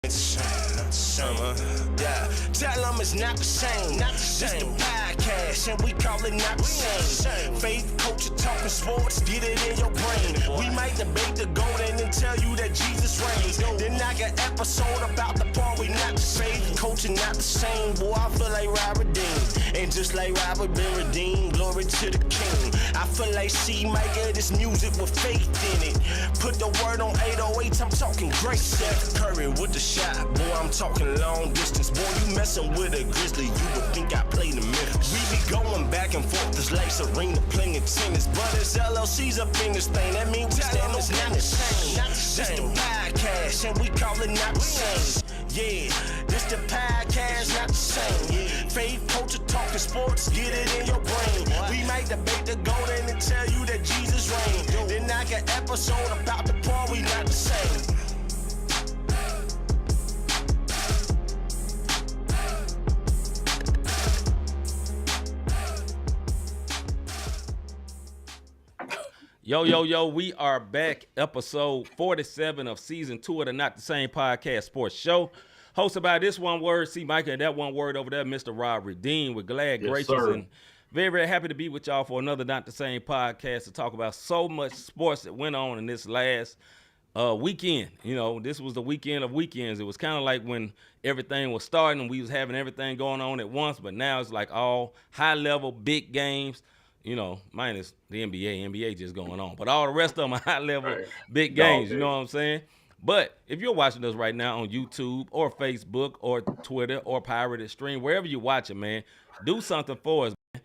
Yeah, tell them it's not the same. This the podcast, and we call it not the same. Faith, culture, talking sports, get it in your brain. We might debate the golden and tell you that Jesus reigns. Then I got episode about the part we not the same. Culture not the same. Boy, I feel like Robert Dean, and just like Robert been redeemed, glory to the King. I feel like C-Micah, this music with faith in it. Put the word on 808, I'm talking great. Steph Curry with the shot, boy, I'm talking long distance. Boy, you messing with a Grizzly, you would think I played in Memphis. We be going back and forth, this like Serena playing tennis. But it's LLC's up in this thing, that means we stand on not the same. This the podcast, and we call it not the same. Yeah, this the podcast, not the same. Faith, culture, talking sports, get it in your brain. We might debate the golden and tell you that Jesus reigned. Then I got episode about the part we not the same. Yo, we are back, episode 47 of season 2 of the Not the Same Podcast Sports Show. Hosted by this one word, C-Micah, and that one word over there, Mr. Rob Redeem. We're glad, gracious, and very, very happy to be with y'all for another Not the Same Podcast to talk about so much sports that went on in this last weekend. You know, this was the weekend of weekends. It was kind of like when everything was starting and we was having everything going on at once, but now it's like all high-level, big games. You know, minus the NBA. NBA just going on. But all the rest of them are high-level, big games. You know what I'm saying? But if you're watching us right now on YouTube or Facebook or Twitter or pirated stream, wherever you're watching, man, do something for us, man.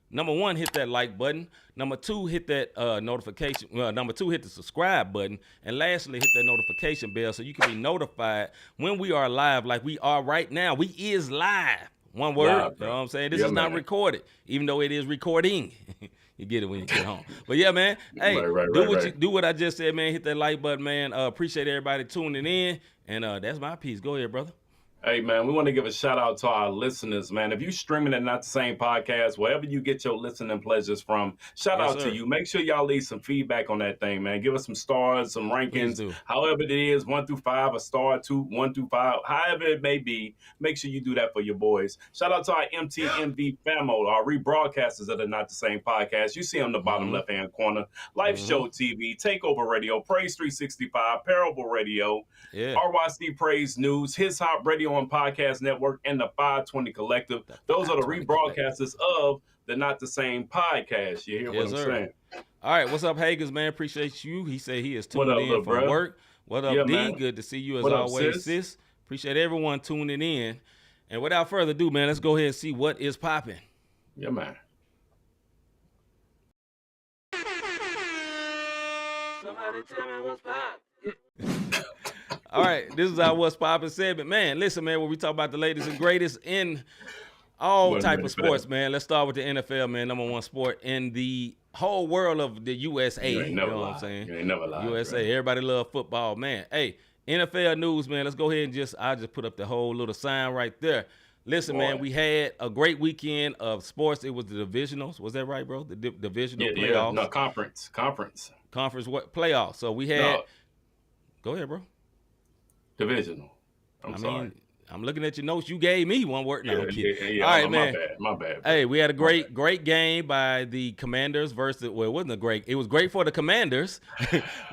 Number 1, hit that like button. Number 2, hit that notification. Number 2, hit the subscribe button. And lastly, hit that notification bell so you can be notified when we are live like we are right now. We is live. One word, wow, you know what I'm saying? This is not recorded, even though it is recording. You get it when you get home. But yeah, man, hey, do what I just said, man. Hit that like button, man. Appreciate everybody tuning in. And that's my piece. Go ahead, brother. Hey, man, we want to give a shout out to our listeners, man. If you streaming at Not the Same Podcast, wherever you get your listening pleasures from, shout out to you. Make sure y'all leave some feedback on that thing, man. Give us some stars, some rankings, however it is, 1 through 5, a star, 2, 1 through 5, however it may be. Make sure you do that for your boys. Shout out to our MTMV family, our rebroadcasters of the Not the Same Podcast. You see on the bottom left-hand corner, Life Show TV, Takeover Radio, Praise 365, Parable Radio, RYC Praise News, His Hop Radio on Podcast Network, and the 520 Collective. Those are the rebroadcasters of the Not the Same Podcast. You hear what I'm saying? All right, what's up, Hagers, man? Appreciate you. He said he is tuned in from work. What up, D? Man. Good to see you as always, sis. Appreciate everyone tuning in. And without further ado, man, let's go ahead and see what is popping. Yeah, man. Somebody tell me what's popping. All right, this is our What's Poppin' segment. Man, listen, man, where we talk about the latest and greatest in all type of sports, man. Let's start with the NFL, man, number 1 sport in the whole world of the USA. You know what I'm saying? You ain't never lied. USA, bro. Everybody love football, man. Hey, NFL news, man, let's go ahead and I just put up the whole little sign right there. Listen, man, we had a great weekend of sports. It was the divisionals. Was that right, bro? The divisional playoffs? No, conference. Conference what? Playoffs. So we had Go ahead, bro. Divisional. I mean, I'm looking at your notes. You gave me one word. No, I'm kidding. Yeah, all right, man. My bad. Hey, we had a great game by the Commanders versus. Well, it wasn't It was great for the Commanders,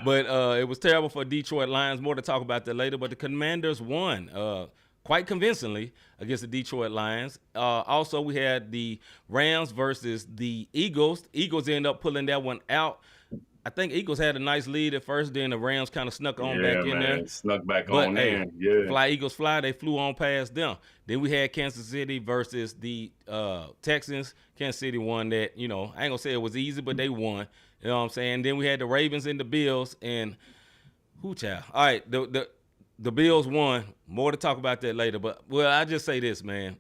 but it was terrible for Detroit Lions. More to talk about that later. But the Commanders won quite convincingly against the Detroit Lions. Also, we had the Rams versus the Eagles. Eagles ended up pulling that one out. I think Eagles had a nice lead at first, then the Rams kind of snuck on back in there. Snuck back on in. Yeah. Fly Eagles fly, they flew on past them. Then we had Kansas City versus the Texans. Kansas City won that. You know, I ain't gonna say it was easy, but they won. You know what I'm saying? Then we had the Ravens and the Bills, and who child? All right, the Bills won. More to talk about that later. But I just say this, man.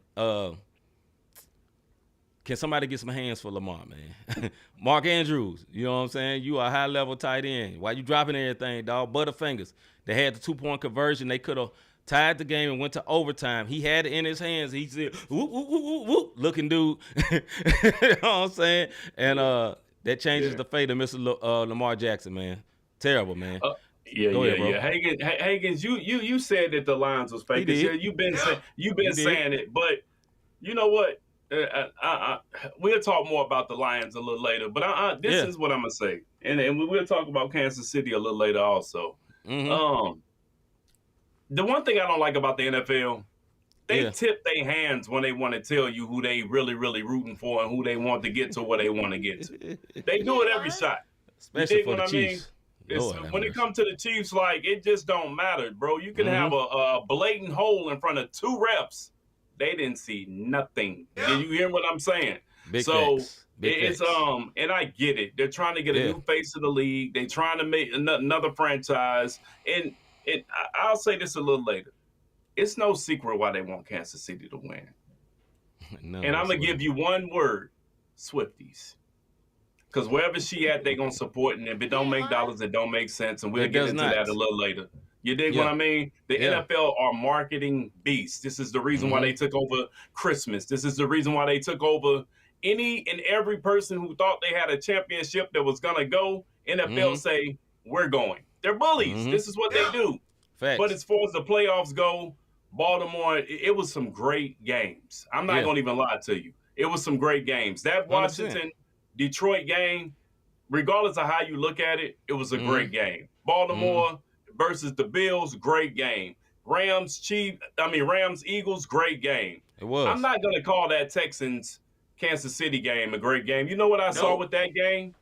Can somebody get some hands for Lamar, man? Mark Andrews, you know what I'm saying? You are a high-level tight end. Why you dropping everything, dog? Butterfingers. They had the 2-point conversion. They could have tied the game and went to overtime. He had it in his hands. He said, whoop, whoop, whoop, whoop, whoop, looking dude. You know what I'm saying? And that changes the fate of Mr. Lamar Jackson, man. Terrible, man. Yeah. Higgins, you said that the Lions was fake. Yeah, you've been saying it, but you know what? We'll talk more about the Lions a little later. But this is what I'm gonna say, and we'll talk about Kansas City a little later also. Mm-hmm. The one thing I don't like about the NFL, they tip their hands when they want to tell you who they really, really rooting for and who they want to get to where they want to get to. They do it every shot. Especially for the Chiefs. When it comes to the Chiefs, like, it just don't matter, bro. You can have a blatant hole in front of 2 refs. They didn't see nothing. Did you hear what I'm saying? Big facts. And I get it. They're trying to get a new face of the league. They're trying to make another franchise. And I'll say this a little later. It's no secret why they want Kansas City to win. No, and I'm going to give you one word, Swifties. Because wherever she at, they're going to support. And if it don't make dollars, it don't make sense. And we'll get into that a little later. You dig what I mean? The NFL are marketing beasts. This is the reason why they took over Christmas. This is the reason why they took over any and every person who thought they had a championship that was going to go. NFL say, we're going. They're bullies. This is what they do. Facts. But as far as the playoffs go, Baltimore, it was some great games. I'm not going to even lie to you. It was some great games. That Washington-Detroit game, regardless of how you look at it, it was a great game. Baltimore versus the Bills, great game. Rams-Eagles, great game. It was. I'm not going to call that Texans-Kansas City game a great game. You know what I saw with that game?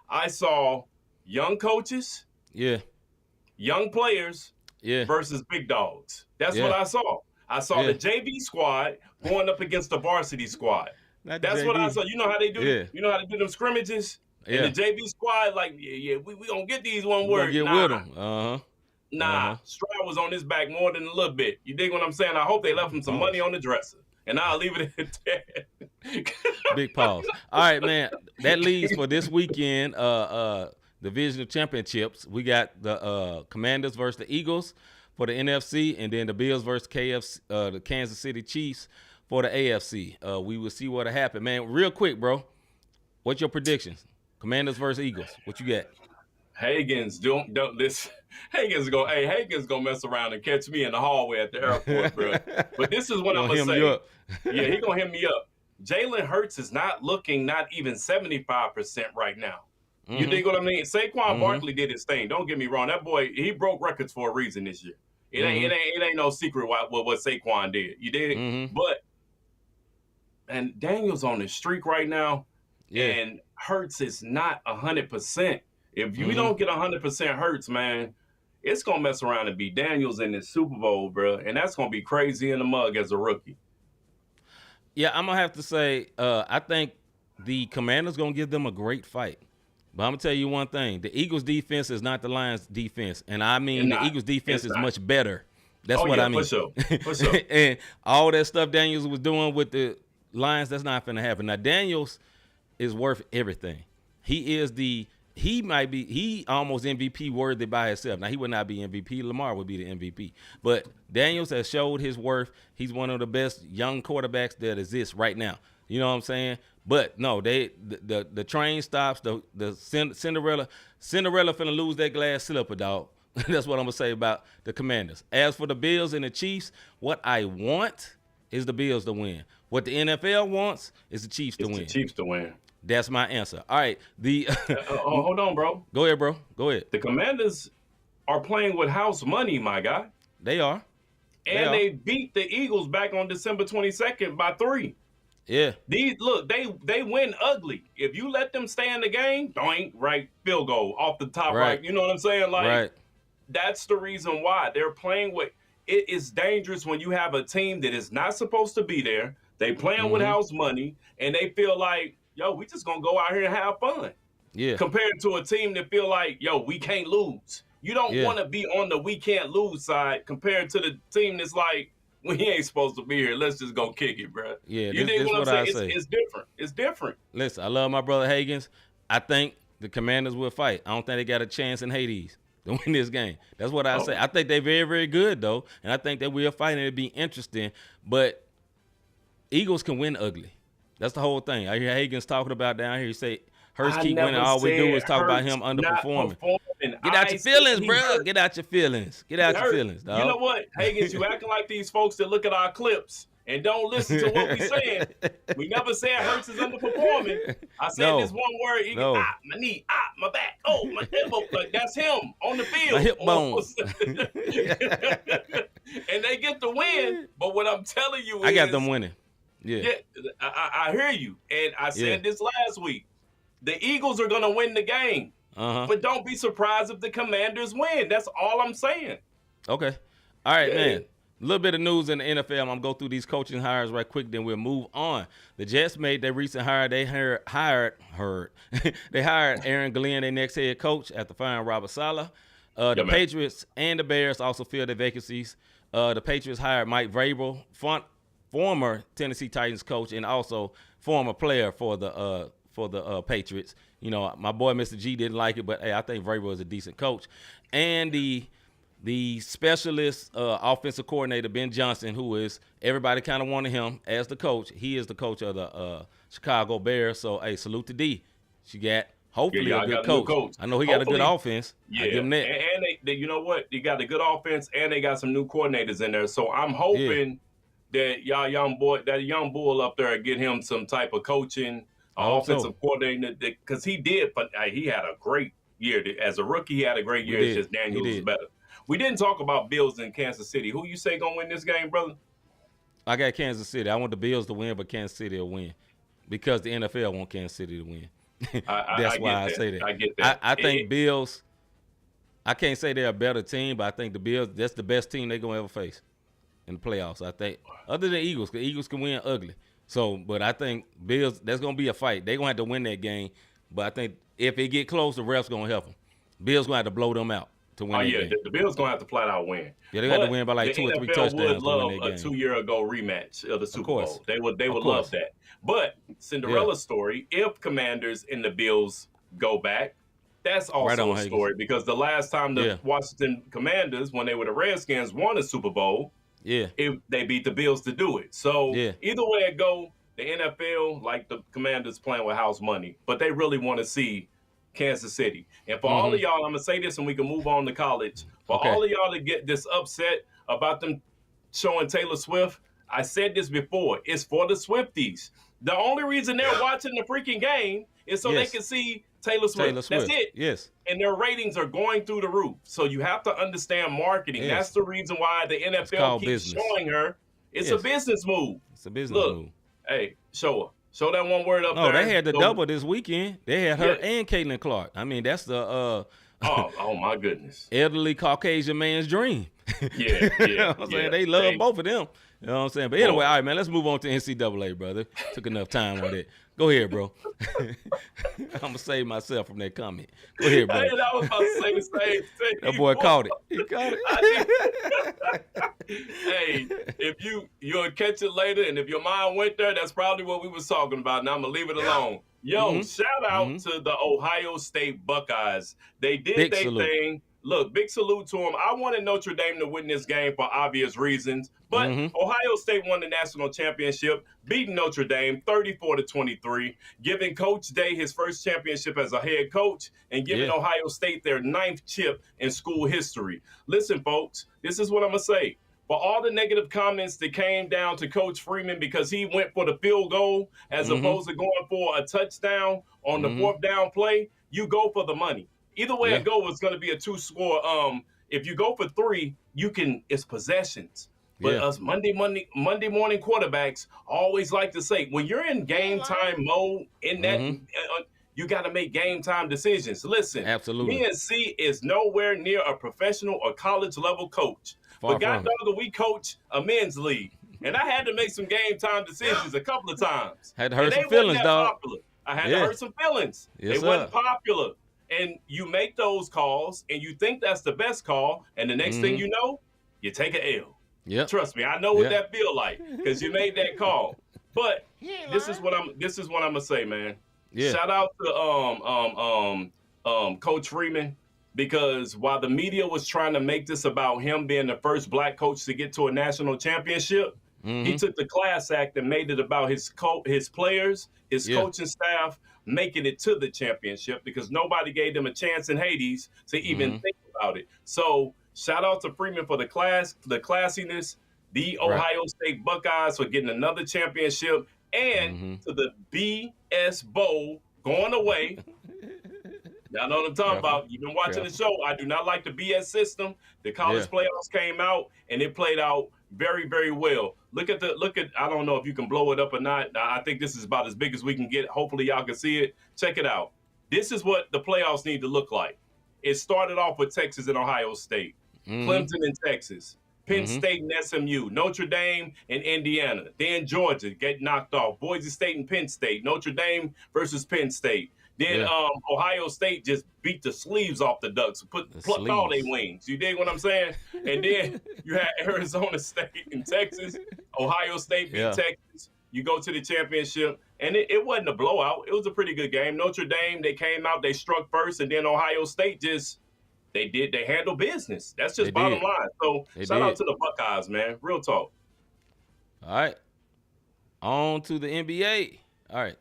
I saw young coaches, young players, versus big dogs. That's what I saw. I saw the JV squad going up against the varsity squad. That's what I saw. You know how they do? You know how they do them scrimmages? And the JV squad, like, we gonna get these one word. Get with them. Stroud was on his back more than a little bit. You dig what I'm saying? I hope they left him some money on the dresser. And I'll leave it at that. Big pause. All right, man. That leads for this weekend. Divisional championships. We got the Commanders versus the Eagles for the NFC, and then the Bills versus the Kansas City Chiefs for the AFC. We will see what'll happen, man. Real quick, bro. What's your predictions? Commanders versus Eagles. What you got? Higgins, don't this. Higgins gonna mess around and catch me in the hallway at the airport, bro. But this is what I'm gonna say. He gonna hit me up. Jalen Hurts is not looking not even 75% right now. You dig what I mean? Saquon Barkley did his thing. Don't get me wrong. That boy, he broke records for a reason this year. It ain't no secret what Saquon did. You dig? And Daniel's on his streak right now. And Hurts is not 100%. If you don't get 100% Hurts, man, it's gonna mess around and be Daniels in the Super Bowl, bro. And that's gonna be crazy in the mug as a rookie. Yeah, I'm gonna have to say, I think the Commanders gonna give them a great fight. But I'm going to tell you one thing. The Eagles' defense is not the Lions' defense. And I mean the Eagles' defense is much better. That's what I mean. For sure. And all that stuff Daniels was doing with the Lions, that's not going to happen. Now, Daniels is worth everything. He almost MVP worthy by himself. Now, he would not be MVP. Lamar would be the MVP. But Daniels has showed his worth. He's one of the best young quarterbacks that exists right now. You know what I'm saying? But no, the train stops. The Cinderella finna lose that glass slipper, dog. That's what I'm gonna say about the Commanders. As for the Bills and the Chiefs, what I want is the Bills to win. What the NFL wants is the Chiefs to win. The Chiefs to win. That's my answer. All right. Hold on, bro. Go ahead, bro. Go ahead. The Commanders are playing with house money, my guy. They are. They beat the Eagles back on December 22nd by 3. Yeah. They win ugly. If you let them stay in the game, field goal off the top right. You know what I'm saying? Like, that's the reason why they're playing with. It is dangerous when you have a team that is not supposed to be there. They playing with house money, and they feel like, yo, we just gonna go out here and have fun. Yeah. Compared to a team that feel like, yo, we can't lose. You don't want to be on the we can't lose side compared to the team that's like, we ain't supposed to be here. Let's just go kick it, bro. Yeah, this is what I say. It's different. It's different. Listen, I love my brother Higgins. I think the Commanders will fight. I don't think they got a chance in Hades to win this game. That's what I say. I think they're very, very good, though, and I think that we'll fight and it'll be interesting. But Eagles can win ugly. That's the whole thing. I hear Higgins talking about down here. He say Hurts I keep winning. never All we do said is talk about Hurts him not underperforming. performing. Get out your feelings, bro. Get out your feelings. Get out your feelings, dog. You know what, Higgins? You acting like these folks that look at our clips and don't listen to what we saying. We never said Hurts is underperforming. I said this one word. My knee, my back, my elbow. Like, that's him on the field. My hip bones. And they get the win. But what I'm telling you is, I got them winning. Yeah, I hear you. And I said this last week. The Eagles are going to win the game. But don't be surprised if the Commanders win. That's all I'm saying. Okay. All right, man. A little bit of news in the NFL. I'm going to go through these coaching hires right quick, then we'll move on. The Jets made their recent hire. They hired Aaron Glenn, their next head coach, after firing Robert Saleh. The Patriots and the Bears also filled their vacancies. The Patriots hired Mike Vrabel, former Tennessee Titans coach, and also former player for the Patriots. You know, my boy Mr. G didn't like it, but hey, I think Vrabel is a decent coach. And the specialist offensive coordinator, Ben Johnson, who is everybody kind of wanted him as the coach. He is the coach of the Chicago Bears. So, hey, salute to D. She got hopefully a good coach. I know he got a good offense. Yeah, I give him that. And they, you know what? They got a good offense, and they got some new coordinators in there. So I'm hoping that young bull up there get him some type of coaching, offensive coordinator, because he did. But he had a great year as a rookie. He had a great year. It's just Daniels was better. We didn't talk about Bills in Kansas City. Who you say gonna win this game, brother? I got Kansas City. I want the Bills to win, but Kansas City will win because the NFL want Kansas City to win. That's why I say that. I get that. I think Bills. I can't say they're a better team, but I think the Bills. That's the best team they're gonna ever face in the playoffs. I think, other than Eagles, because Eagles can win ugly. So, but I think Bills. That's gonna be a fight. They're gonna have to win that game. But I think if it get close, the refs gonna help them. Bills gonna have to blow them out to win. The Bills gonna have to flat out win. Yeah, they got to win by like 2 or 3 touchdowns. Would to love win that game. a 2-year ago rematch of the Super Bowl. They would love that. But Cinderella story, if Commanders and the Bills go back, that's also a story because the last time the Washington Commanders, when they were the Redskins, won a Super Bowl, they beat the Bills to do it. So either way it go, the NFL, like the Commanders, playing with house money, but they really want to see Kansas City. And for all of y'all, I'm going to say this and we can move on to college. For all of y'all to get this upset about them showing Taylor Swift, I said this before, it's for the Swifties. The only reason they're watching the freaking game is so they can see Taylor Swift. That's it. Yes. And their ratings are going through the roof. So you have to understand marketing. That's the reason why the NFL keeps showing her. It's a business move. It's a business move. Hey, show her. Show that one word up there. Oh, they had the double this weekend. They had her and Caitlin Clark. I mean, that's the oh my goodness. Elderly Caucasian man's dream. Yeah. You know what I'm saying? They love both of them. You know what I'm saying? But anyway, all right, man, let's move on to NCAA, brother. Took enough time on it. Go ahead, bro. I'm going to save myself from that comment. Go ahead, bro. I was about to say the same thing. That boy caught it. He caught it. Hey, if you'll catch it later, and if your mind went there, that's probably what we was talking about. Now I'm going to leave it alone. Yo, shout out to the Ohio State Buckeyes. They did their thing. Look, big salute to them. I wanted Notre Dame to win this game for obvious reasons, but Ohio State won the national championship, beating Notre Dame 34-23, giving Coach Day his first championship as a head coach, and giving Ohio State their 9th chip in school history. Listen, folks, this is what I'm going to say. For all the negative comments that came down to Coach Freeman because he went for the field goal as opposed to going for a touchdown on the 4th down play, you go for the money. Either way it go, it's going to be a 2-score. If you go for 3, it's possessions. But us Monday morning quarterbacks always like to say, when you're in game time mode, in that you got to make game time decisions. Listen, absolutely. BNC is nowhere near a professional or college level coach. But God dog, we coach a men's league, and I had to make some game time decisions a couple of times. Had to hurt some feelings, dog. I had to hurt some feelings. Yes, they wasn't popular. And you make those calls, and you think that's the best call, and the next thing you know, you take an L. Yep. Trust me, I know what that feel like because you made that call. But this is what I'm gonna say, man. Yeah. Shout out to Coach Freeman, because while the media was trying to make this about him being the first black coach to get to a national championship, he took the class act and made it about his players, his coaching staff, making it to the championship because nobody gave them a chance in Hades to even think about it. So shout out to Freeman for the classiness, the Ohio State Buckeyes for getting another championship, and to the BS Bowl going away. Y'all know what I'm talking about. You've been watching the show. I do not like the BS system. The college playoffs came out, and it played out very, very well. Look at I don't know if you can blow it up or not. I think this is about as big as we can get. Hopefully y'all can see it. Check it out. This is what the playoffs need to look like. It started off with Texas and Ohio State, Clemson and Texas, Penn State and SMU, Notre Dame and Indiana. Then Georgia get knocked off. Boise State and Penn State, Notre Dame versus Penn State. Then Ohio State just beat the sleeves off the Ducks, plucked all their wings. You dig what I'm saying? And then you had Arizona State and Texas. Ohio State beat Texas. You go to the championship, and it wasn't a blowout. It was a pretty good game. Notre Dame, they came out, they struck first, and then Ohio State they handled business. That's just bottom line. So shout out to the Buckeyes, man. Real talk. All right. On to the NBA. All right.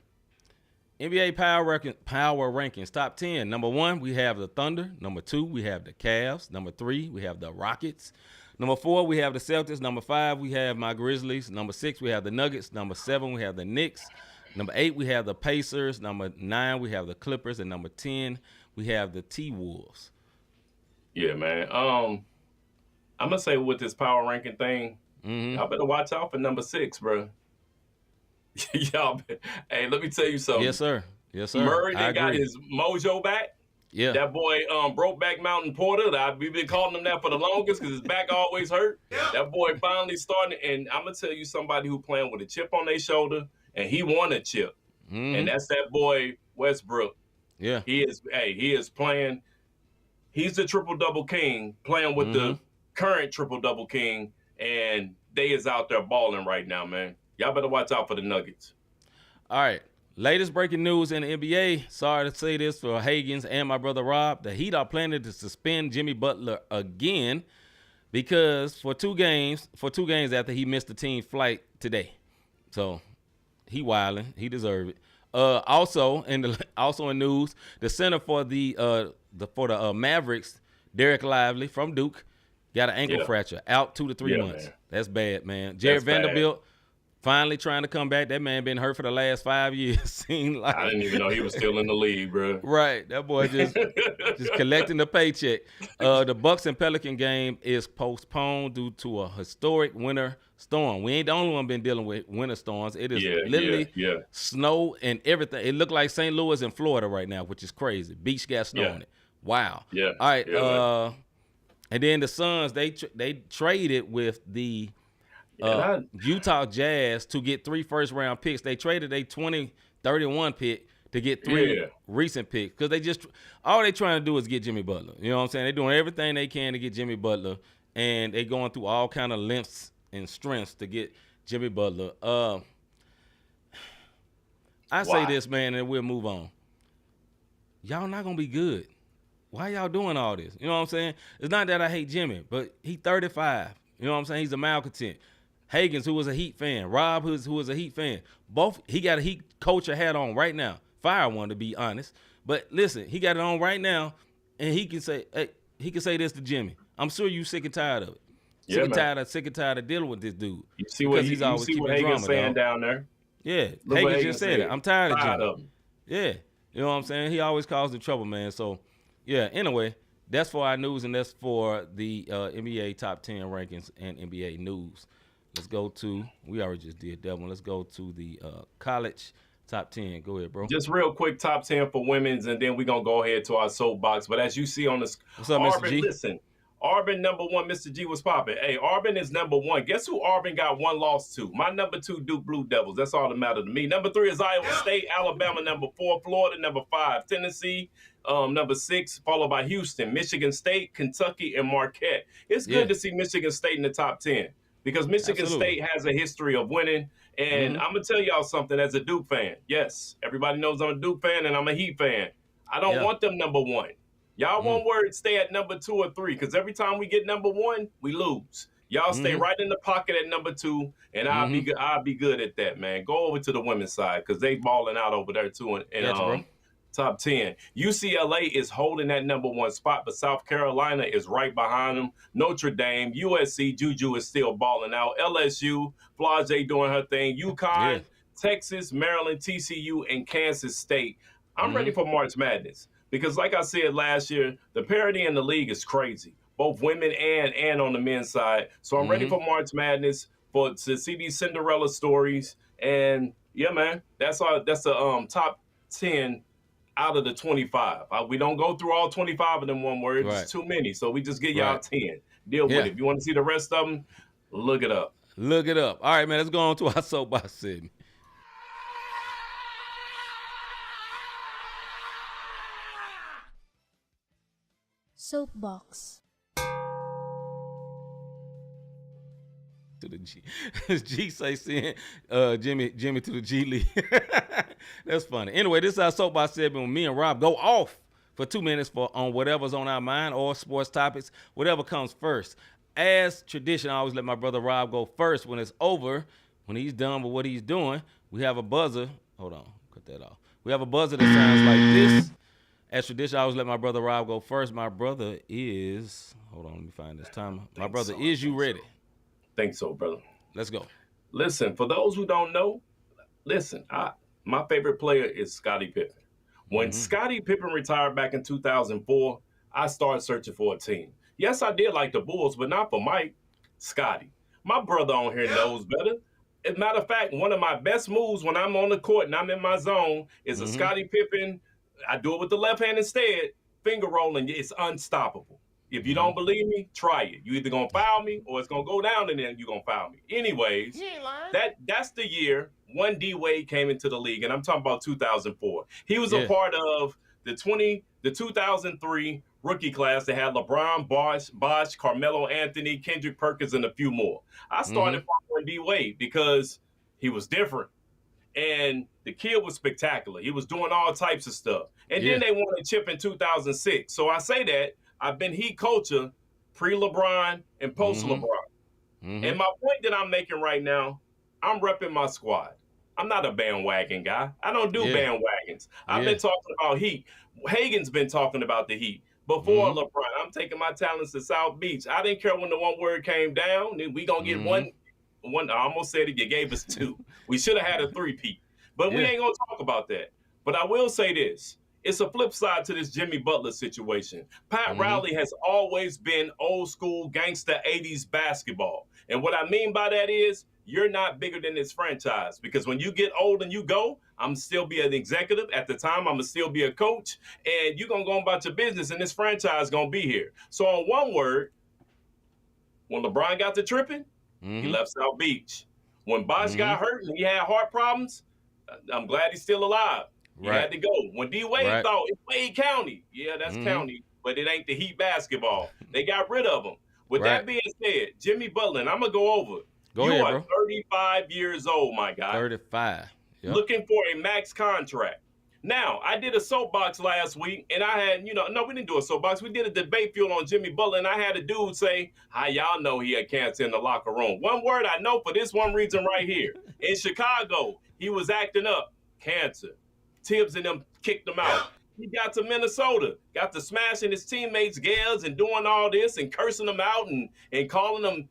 NBA power rankings, top 10. Number 1, we have the Thunder. Number 2, we have the Cavs. Number 3, we have the Rockets. Number 4, we have the Celtics. Number 5, we have my Grizzlies. Number 6, we have the Nuggets. Number 7, we have the Knicks. Number 8, we have the Pacers. Number 9, we have the Clippers. And number 10, we have the T-Wolves. Yeah, man. I'm going to say with this power ranking thing, y'all better watch out for number 6, bro. Y'all, hey, let me tell you something. Yes, sir. Yes, sir. Murray, they got his mojo back. Yeah. That boy, Brokeback Mountain Porter, we've been calling him that for the longest because his back always hurt. That boy finally starting, and I'm going to tell you somebody who playing with a chip on their shoulder, and he won a chip. And that's that boy, Westbrook. Yeah. He is playing. He's the triple-double king, playing with the current triple-double king, and they is out there balling right now, man. Y'all better watch out for the Nuggets. All right. Latest breaking news in the NBA. Sorry to say this for Hagens and my brother Rob. The Heat are planning to suspend Jimmy Butler again because for two games after he missed the team flight today. So he wilding. He deserved it. Also in news, the center for the Mavericks, Derek Lively from Duke, got an ankle fracture, out 2 to 3 months. Man. That's bad, man. Jared Vanderbilt finally trying to come back. That man been hurt for the last 5 years. Seemed like I didn't even know he was still in the league, bro. Right, that boy just collecting the paycheck. The Bucks and Pelican game is postponed due to a historic winter storm. We ain't the only one been dealing with winter storms. It is literally snow and everything. It looked like St. Louis in Florida right now, which is crazy. Beach got snow on it. Wow. Yeah. All right. And then the Suns, they traded with the Utah Jazz to get 3 first-round picks. They traded a 2031 pick to get 3 recent picks because all they trying to do is get Jimmy Butler. You know what I'm saying? They're doing everything they can to get Jimmy Butler, and they going through all kind of lengths and strengths to get Jimmy Butler. I say this, man, and we'll move on. Y'all not going to be good. Why y'all doing all this? You know what I'm saying? It's not that I hate Jimmy, but he 35. You know what I'm saying? He's a malcontent. Hagens, who was a Heat fan. Rob, who was a Heat fan. Both, he got a Heat culture hat on right now. Fire one, to be honest. But listen, he got it on right now, and he can say this to Jimmy. I'm sure you sick and tired of it. Sick and tired of dealing with this dude. You see what Hagen's saying down there? Yeah, Hagens just said it. I'm tired of Jimmy. Yeah, you know what I'm saying? He always caused the trouble, man. So, yeah, anyway, that's for our news, and that's for the NBA top 10 rankings and NBA news. Let's go to, we already just did that one. Let's go to the college top 10. Go ahead, bro. Just real quick, top 10 for women's, and then we're going to go ahead to our soapbox. But as you see on the what's up, Mr. G? Listen, Auburn number 1, Mr. G was popping. Hey, Auburn is number 1. Guess who Auburn got 1 loss to? My number 2, Duke Blue Devils. That's all that matters to me. Number 3 is Iowa State, Alabama number 4, Florida number 5, Tennessee number 6, followed by Houston, Michigan State, Kentucky, and Marquette. It's good to see Michigan State in the top 10 because Michigan State has a history of winning. And I'm going to tell y'all something as a Duke fan. Yes, everybody knows I'm a Duke fan and I'm a Heat fan. I don't want them number 1. Y'all one word stay at number 2 or 3 because every time we get number 1, we lose. Y'all stay right in the pocket at number 2, and I'll be good. I'll be good at that, man. Go over to the women's side because they balling out over there too in top 10. UCLA is holding that number 1 spot, but South Carolina is right behind them. Notre Dame, USC, Juju is still balling out. LSU, Flage doing her thing. UConn, Texas, Maryland, TCU, and Kansas State. I'm ready for March Madness because, like I said last year, the parity in the league is crazy, both women and on the men's side. So I'm ready for March Madness to see these Cinderella stories. And yeah, man, that's the top 10 out of the 25. We don't go through all 25 of them one word. It's too many. So we just get y'all 10. Deal with it. If you want to see the rest of them, look it up. Look it up. All right, man, let's go on to our soapbox segment. Soapbox. To the G. G say send Jimmy to the G League. That's funny. Anyway, this is our soapbox segment when me and Rob go off for 2 minutes on whatever's on our mind or sports topics, whatever comes first. As tradition, I always let my brother Rob go first. When it's over, when he's done with what he's doing, we have a buzzer. Hold on, cut that off. We have a buzzer that sounds like this. As tradition, I always let my brother Rob go first. My brother is, hold on, let me find this time. My brother, is you ready? Think so, brother. Let's go. Listen, for those who don't know, my favorite player is Scottie Pippen. When Scottie Pippen retired back in 2004, I started searching for a team. Yes, I did like the Bulls, but not for Mike. Scottie. My brother on here knows better. As a matter of fact, one of my best moves when I'm on the court and I'm in my zone is a Scottie Pippen. I do it with the left hand instead. Finger rolling, it's unstoppable. If you don't believe me, try it. You either gonna foul me or it's gonna go down and then you're gonna foul me. Anyways, that's the year when D Wade came into the league, and I'm talking about 2004. He was a part of the 2003 rookie class that had LeBron, Bosh, Carmelo Anthony, Kendrick Perkins, and a few more. I started following D Wade because he was different. And the kid was spectacular. He was doing all types of stuff. And then they won a chip in 2006. So I say that I've been Heat culture pre-LeBron and post-LeBron. And my point that I'm making right now, I'm repping my squad. I'm not a bandwagon guy. I don't do bandwagons. I've been talking about Heat. Hagen's been talking about the Heat. Before LeBron, I'm taking my talents to South Beach. I didn't care when the one word came down. We going to get one. I almost said it. You gave us 2. We should have had a 3-peat. But we ain't going to talk about that. But I will say this. It's a flip side to this Jimmy Butler situation. Pat Riley has always been old school gangster 80s basketball. And what I mean by that is you're not bigger than this franchise. Because when you get old and you go, I'm still be an executive. At the time, I'm going to still be a coach. And you're going to go about your business, and this franchise is going to be here. So on one word, when LeBron got to tripping, he left South Beach. When Bosh got hurt and he had heart problems, I'm glad he's still alive. He had to go. When D Wade thought it's Wade County, that's county, but it ain't the Heat basketball. They got rid of him. With that being said, Jimmy Butler, and I'm gonna go over. You are 35 years old, my guy. 35. Yep. Looking for a max contract. Now, I did a soapbox last week, and I had, no, we didn't do a soapbox. We did a debate field on Jimmy Butler, and I had a dude say, how y'all know he had cancer in the locker room? One word I know for this one reason right here. In Chicago, he was acting up. Cancer. Tibbs and them kicked him out. He got to Minnesota, got to smashing his teammates' gals and doing all this and cursing them out and calling them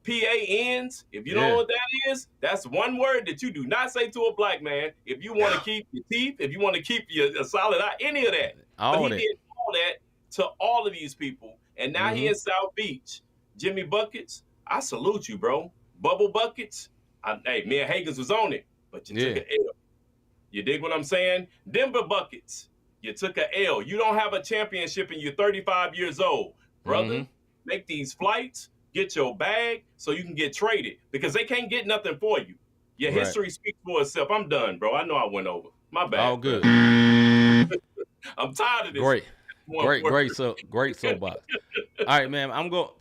PANs. If you know what that is, that's one word that you do not say to a black man if you want to keep your teeth, if you want to keep your solid eye, any of that. But he did all that to all of these people. And now he in South Beach. Jimmy Buckets, I salute you, bro. Bubble Buckets, hey, me and Hagens was on it, but you took an L. You dig what I'm saying? Denver Buckets, you took an L. You don't have a championship and you're 35 years old. Brother, make these flights, get your bag so you can get traded because they can't get nothing for you. Your history speaks for itself. I'm done, bro. I know I went over. My bad. All good. I'm tired of this. Great soapbox. All right, man.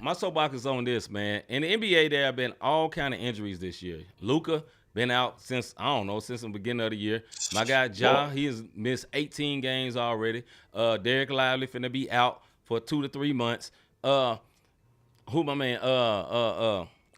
My soapbox is on this, man. In the NBA, there have been all kind of injuries this year. Luka been out since the beginning of the year. My guy Ja, he has missed 18 games already. Derek Lively finna be out for 2 to 3 months. who my man,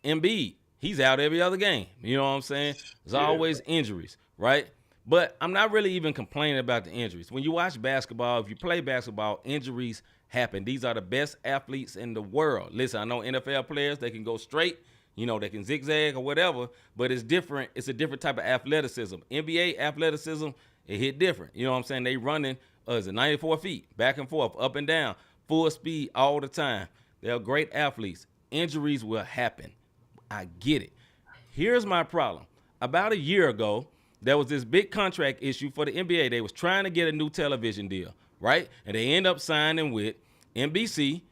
Embiid, he's out every other game. You know what I'm saying? There's always injuries, right? But I'm not really even complaining about the injuries. When you watch basketball, if you play basketball, injuries happen. These are the best athletes in the world. Listen, I know NFL players, they can go straight, they can zigzag or whatever, but it's different. It's a different type of athleticism. NBA athleticism, it hit different. You know what I'm saying? They running, 94 feet, back and forth, up and down, full speed all the time. They're great athletes. Injuries will happen. I get it. Here's my problem. About a year ago, there was this big contract issue for the NBA. They was trying to get a new television deal, right? And they end up signing with NBC,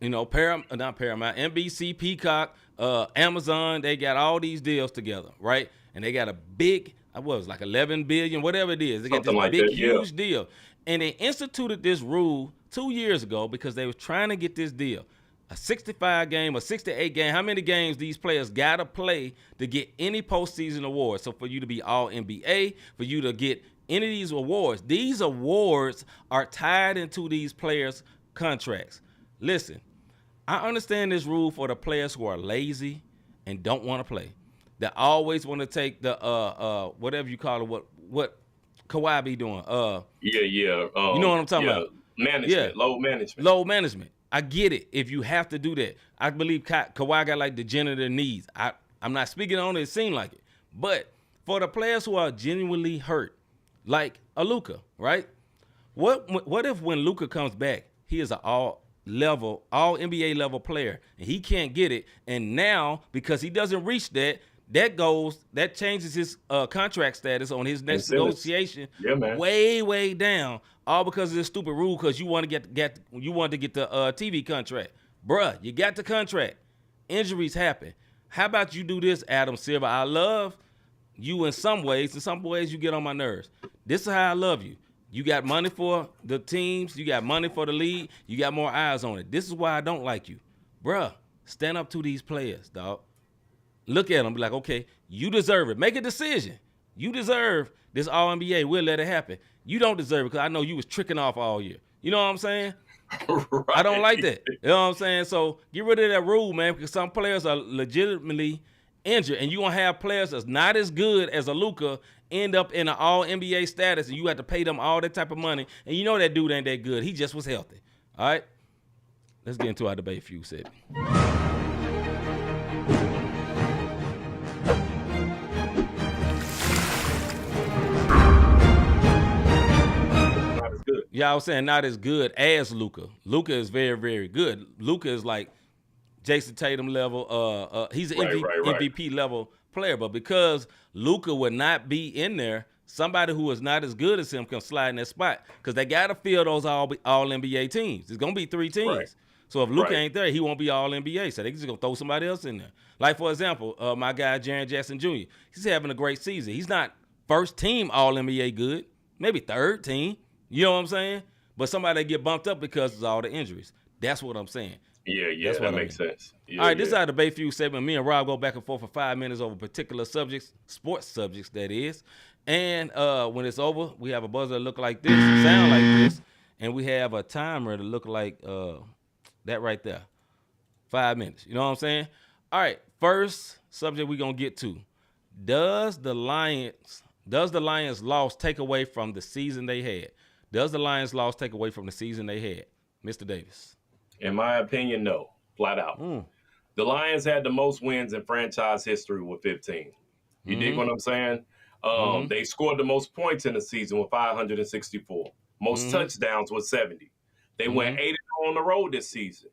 not Paramount, NBC, Peacock, Amazon. They got all these deals together, right? And they got a big, like 11 billion, whatever it is. They got this big, huge deal. And they instituted this rule 2 years ago because they was trying to get this deal. A 65 game, a 68 game, how many games these players got to play to get any postseason awards? So for you to be all NBA, for you to get any of these awards are tied into these players' contracts. Listen, I understand this rule for the players who are lazy and don't want to play. They always want to take the whatever you call it, what Kawhi be doing. You know what I'm talking about? Management, load management. I get it if you have to do that. I believe Kawhi got like degenerative knees. I'm not speaking on it. It seemed like it. But for the players who are genuinely hurt, like a Luka, right? What if when Luka comes back, he is an all NBA level player, and he can't get it, and now because he doesn't reach that changes his contract status on his next negotiation way down, all because of this stupid rule because you want to get the TV contract. Bruh, you got the contract. Injuries happen. How about you do this, Adam Silver? I love you in some ways. In some ways, you get on my nerves. This is how I love you. You got money for the teams. You got money for the league. You got more eyes on it. This is why I don't like you. Bruh, stand up to these players, dog. Look at them, be like, okay, you deserve it. Make a decision. You deserve this All-NBA. We'll let it happen. You don't deserve it because I know you was tricking off all year. You know what I'm saying? Right. I don't like that. You know what I'm saying? So get rid of that rule, man, because some players are legitimately injured, and you're going to have players that's not as good as a Luka end up in an All-NBA status, and you have to pay them all that type of money, and you know that dude ain't that good. He just was healthy. All right? Let's get into our debate few segment. Yeah, I was saying not as good as Luka. Luka is very, very good. Luka is like Jason Tatum level. He's an MVP level player, but because Luka would not be in there, somebody who is not as good as him can slide in that spot because they got to fill those all NBA teams. There's gonna be 3 teams. Right. So if Luka ain't there, he won't be all NBA. So they just gonna throw somebody else in there. Like for example, my guy Jaren Jackson Jr. He's having a great season. He's not first team all NBA good, maybe third team. You know what I'm saying? But somebody get bumped up because of all the injuries. That's what I'm saying. Yeah, that makes sense. Yeah, all right, this is our debate feud segment. Me and Rob go back and forth for 5 minutes over particular subjects, sports subjects, that is. And when it's over, we have a buzzer that look like this, sound like this, and we have a timer that look like that right there. 5 minutes. You know what I'm saying? All right, first subject we're going to get to. Does the Lions loss take away from the season they had? Does the Lions loss take away from the season they had? Mr. Davis. In my opinion, no. Flat out. The Lions had the most wins in franchise history with 15. You dig what I'm saying? They scored the most points in the season with 564. Most touchdowns with 70. They went 8-0 on the road this season.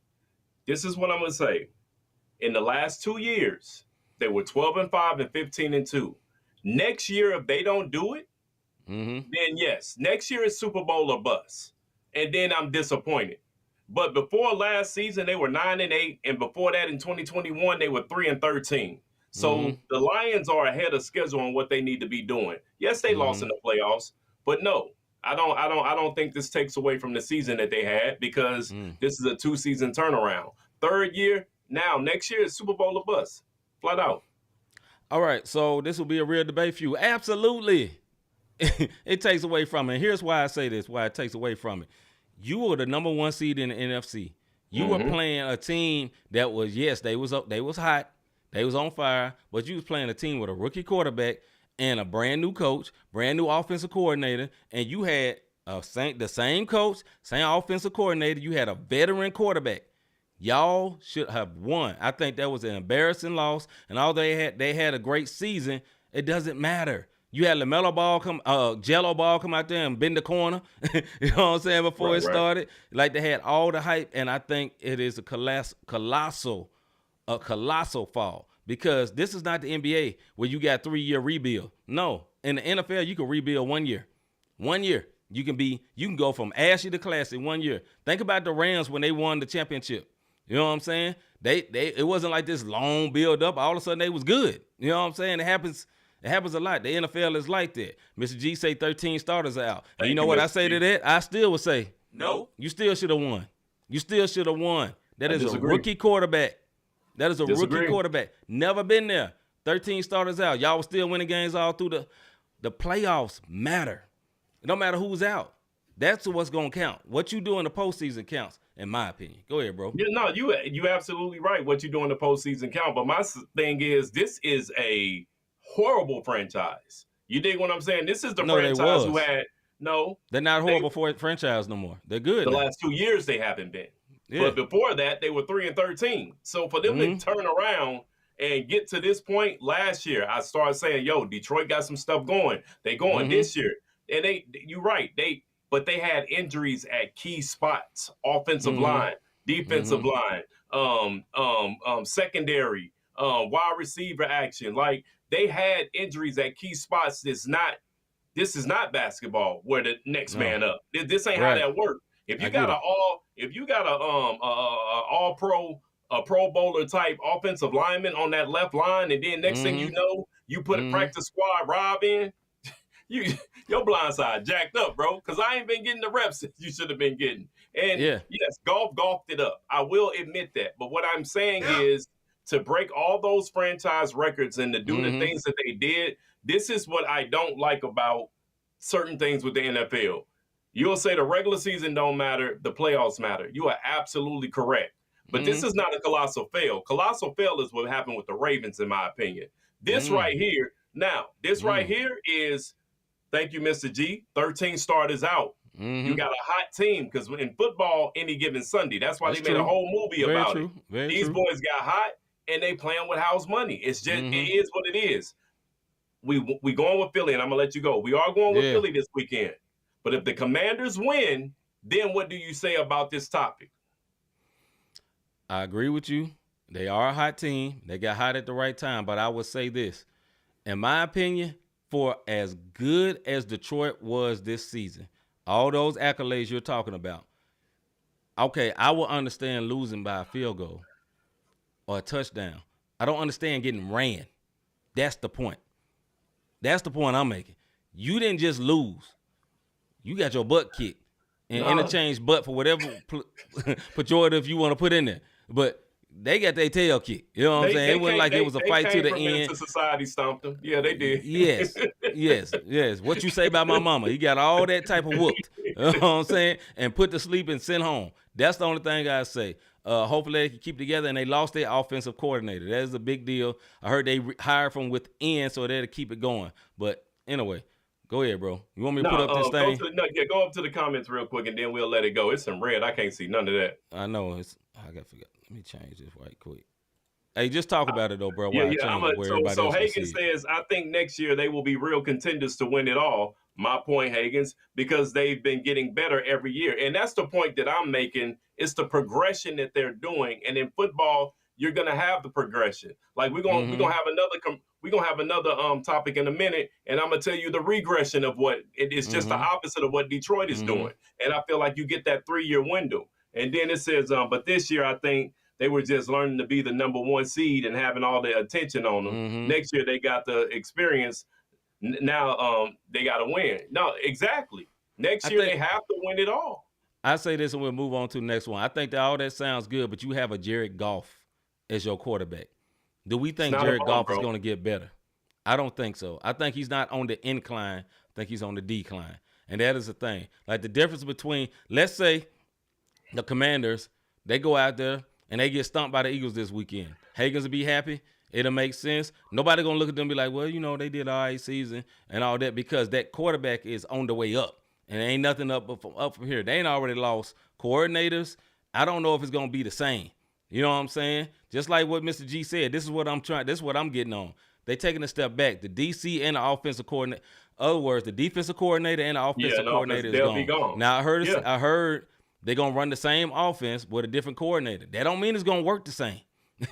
This is what I'm going to say. In the last 2 years, they were 12-5 and 15-2. Next year, if they don't do it, then yes, next year is Super Bowl or bust. And then I'm disappointed. But before last season, they were 9-8, and before that in 2021, they were 3-13. So the Lions are ahead of schedule on what they need to be doing. Yes, they lost in the playoffs, but no, I don't think this takes away from the season that they had because this is a 2-season turnaround. Third year, now next year is Super Bowl or bust, flat out. All right, so this will be a real debate for you. Absolutely. It takes away from it. Here's why I say this, why it takes away from it. You were the number 1 seed in the NFC. You were playing a team that was, yes, they was hot, they was on fire, but you was playing a team with a rookie quarterback and a brand new coach, brand new offensive coordinator, and you had the same coach, same offensive coordinator. You had a veteran quarterback. Y'all should have won. I think that was an embarrassing loss, and they had a great season. It doesn't matter. You had LaMelo Ball Jello Ball come out there and bend the corner. You know what I'm saying? Before it started, like they had all the hype, and I think it is a colossal fall, because this is not the NBA where you got 3-year rebuild. No, in the NFL you can rebuild 1 year. 1 year you can go from ashy to classy 1 year. Think about the Rams when they won the championship. You know what I'm saying? It wasn't like this long build up. All of a sudden they was good. You know what I'm saying? It happens a lot. The NFL is like that. Mr. G say 13 starters are out. And you know what I say to that? I still would say, no. You still should have won. You still should have won. That is a rookie quarterback. That is a rookie quarterback. Never been there. 13 starters out. Y'all was still winning games all through the playoffs matter. It don't matter who's out. That's what's going to count. What you do in the postseason counts, in my opinion. Go ahead, bro. Yeah, no, you absolutely right. What you do in the postseason count. But my thing is, this is a horrible franchise. You dig what I'm saying? This is the franchise who had They're not horrible for franchise no more. They're good. The last 2 years they haven't been. Yeah. But before that, they were 3-13. So for them to turn around and get to this point last year, I started saying, yo, Detroit got some stuff going. They going this year. And you're right. But they had injuries at key spots: offensive line, defensive line, secondary, wide receiver action. Like, they had injuries at key spots. This is not basketball where the next man up. This ain't how that works. If you got a Pro Bowler type offensive lineman on that left line, and then next thing you know, you put a practice squad Rob in, your blind side jacked up, bro, because I ain't been getting the reps that you should have been getting. And yes, golfed it up. I will admit that. But what I'm saying is, to break all those franchise records and to do the things that they did, this is what I don't like about certain things with the NFL. You'll say the regular season don't matter, the playoffs matter. You are absolutely correct. But this is not a colossal fail. Colossal fail is what happened with the Ravens, in my opinion. This right here is, thank you, Mr. G, 13 starters out. You got a hot team, because in football, any given Sunday, that's why they made a whole movie about it. These boys got hot, and they playing with house money. It's just, it is what it is. We going with Philly, and I'm going to let you go. We are going with Philly this weekend. But if the Commanders win, then what do you say about this topic? I agree with you. They are a hot team. They got hot at the right time. But I would say this. In my opinion, for as good as Detroit was this season, all those accolades you're talking about, okay, I will understand losing by a field goal or a touchdown. I don't understand getting ran. That's the point. That's the point I'm making. You didn't just lose. You got your butt kicked and interchange butt for whatever pejorative you want to put in there. But they got their tail kicked. You know what I'm saying? It wasn't like it was a fight to the end. Society stomped them. Yeah, they did. Yes. What you say about my mama? He got all that type of whooped. You know what I'm saying? And put to sleep and sent home. That's the only thing I say. Hopefully they can keep together, and they lost their offensive coordinator. That is a big deal. I heard they hired from within, so they'll keep it going. But anyway, go ahead, bro. You want me to put up this thing? Go up to the comments real quick, and then we'll let it go. It's some red. I can't see none of that. I know. I got to forget. Let me change this right quick. Hey, just talk about it, though, bro. So Hagen says, I think next year they will be real contenders to win it all. My point, Hagens, because they've been getting better every year. And that's the point that I'm making. It's the progression that they're doing. And in football, you're going to have the progression. Like we're going to have another topic in a minute, and I'm going to tell you the regression of what it is, just the opposite of what Detroit is doing. And I feel like you get that 3-year window. And then it says, but this year I think they were just learning to be the number 1 seed and having all the attention on them. Next year they got the experience. Now they got to win. No, exactly. Next year they have to win it all. I say this, and we'll move on to the next one. I think that all that sounds good, but you have a Jared Goff as your quarterback. Do we think Jared Goff is going to get better? I don't think so. I think he's not on the incline. I think he's on the decline. And that is the thing. Like the difference between, let's say, the Commanders They go out there and they get stumped by the Eagles this weekend. Hagens will be happy. It'll make sense. Nobody going to look at them and be like, well, you know, they did all right season and all that, because that quarterback is on the way up. And there ain't nothing up from here. They ain't already lost coordinators. I don't know if it's going to be the same. You know what I'm saying? Just like what Mr. G said, this is what I'm getting on. They taking a step back. The DC and the offensive coordinator. In other words, the defensive coordinator and the offensive coordinator is gone. Be gone. Now, I heard they're going to run the same offense with a different coordinator. That don't mean it's going to work the same.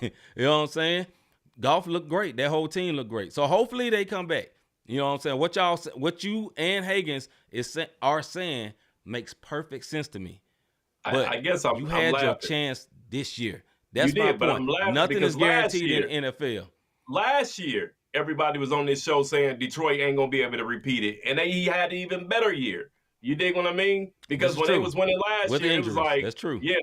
You know what I'm saying? Goff looked great. That whole team looked great. So hopefully they come back. You know what I'm saying? What you and Hagens are saying makes perfect sense to me. But I guess you had laughing. your chance this year. That's you my did, but point. I'm laughing Nothing because is guaranteed in NFL. Last year, everybody was on this show saying Detroit ain't going to be able to repeat it. And he had an even better year. You dig what I mean? Because when they was winning last year, it was like, that's true. Yeah,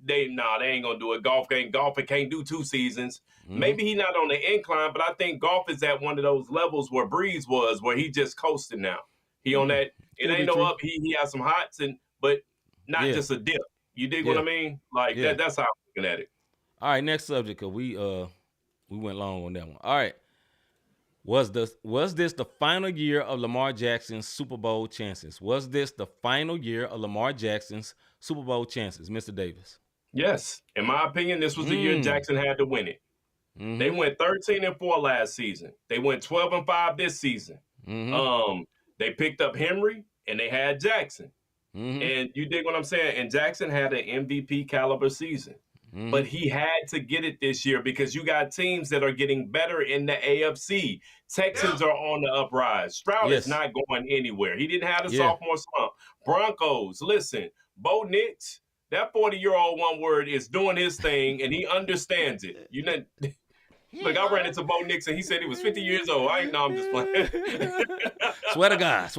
they ain't going to do it. Golf can't do 2 seasons. Mm-hmm. Maybe he not on the incline, but I think Golf is at one of those levels where Breeze was, where he just coasting now. He on that. It ain't no up. He has some hots, but not just a dip. You dig what I mean? Like that's how I'm looking at it. All right, next subject, because we went long on that one. All right. Was this the final year of Lamar Jackson's Super Bowl chances? Was this the final year of Lamar Jackson's Super Bowl chances, Mr. Davis? Yes. In my opinion, this was the year Jackson had to win it. Mm-hmm. They went 13-4 last season. They went 12-5 this season. Mm-hmm. They picked up Henry and they had Jackson. Mm-hmm. And you dig what I'm saying? And Jackson had an MVP caliber season. Mm-hmm. But he had to get it this year because you got teams that are getting better in the AFC. Texans are on the uprise. Stroud is not going anywhere. He didn't have a sophomore slump. Broncos, listen, Bo Nix, that 40-year-old one word is doing his thing, and he understands it. You know, look, I ran into Bo Nix, and he said he was 50 years old. I'm just playing. Swear to God.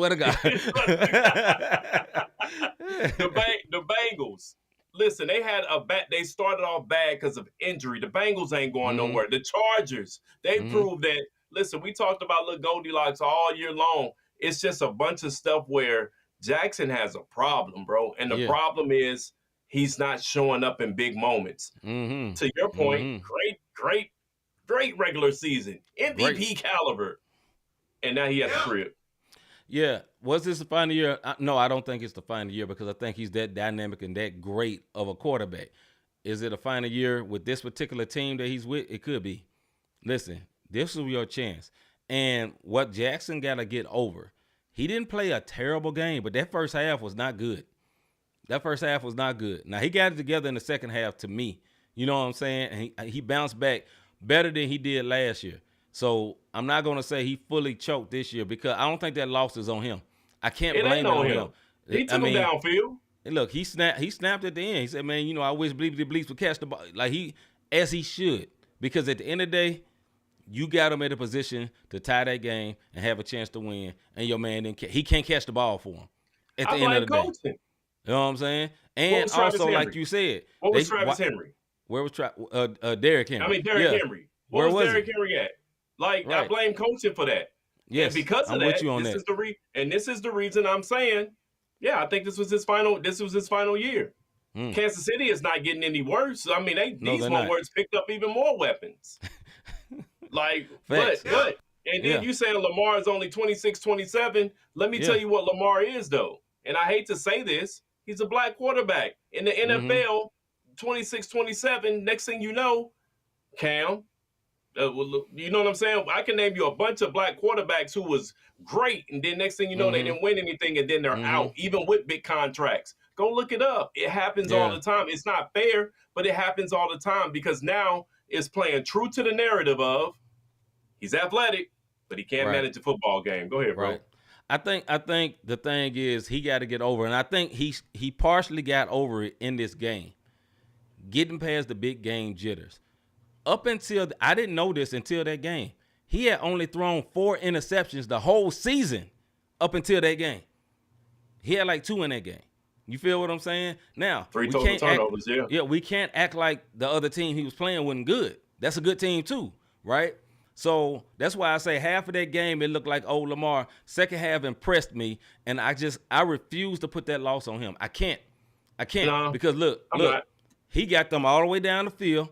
The Bengals. Listen, they had they started off bad because of injury. The Bengals ain't going nowhere. The Chargers, they proved that, listen, we talked about little Goldilocks all year long. It's just a bunch of stuff where Jackson has a problem, bro. And the problem is he's not showing up in big moments. Mm-hmm. To your point, great regular season. MVP caliber. And now he has a crib. Yeah. Was this the final year? No, I don't think it's the final year because I think he's that dynamic and that great of a quarterback. Is it a final year with this particular team that he's with? It could be. Listen, this is your chance. And what Jackson got to get over, he didn't play a terrible game, but that first half was not good. Now, he got it together in the second half to me. You know what I'm saying? And he bounced back better than he did last year. So I'm not going to say he fully choked this year because I don't think that loss is on him. I can't blame it on him. He took him downfield. Look, he snapped at the end. He said, man, you know, I wish Bleeps would catch the ball. Like as he should. Because at the end of the day, you got him in a position to tie that game and have a chance to win. And your man he can't catch the ball for him at the end of the day. You know what I'm saying? And also, like you said. What was Travis Henry? Where was Derrick Henry? I mean, Derrick Henry. Where was Derrick Henry at? Like, I blame coaching for that. Yes, and because of I'm that, with you on this is the reason I'm saying, I think this was his final year. Kansas City is not getting any worse. I mean, these words picked up even more weapons. Like, but and then you saying Lamar is only 26, 27. Let me tell you what Lamar is, though. And I hate to say this, he's a black quarterback. In the NFL, 26, 27, next thing you know, Cam, you know what I'm saying? I can name you a bunch of black quarterbacks who was great, and then next thing you know, they didn't win anything, and then they're out, even with big contracts. Go look it up. It happens all the time. It's not fair, but it happens all the time because now it's playing true to the narrative of he's athletic, but he can't manage a football game. Go ahead, bro. Right. I think the thing is he got to get over, and I think he partially got over it in this game, getting past the big game jitters. Up until I didn't know this until that game. He had only thrown 4 interceptions the whole season up until that game. He had like 2 in that game. You feel what I'm saying? Now, 3 total turnovers, we can't act like the other team he was playing wasn't good. That's a good team too, right? So that's why I say half of that game it looked like old Lamar. Second half impressed me, and I refuse to put that loss on him. I can't no, because look. He got them all the way down the field.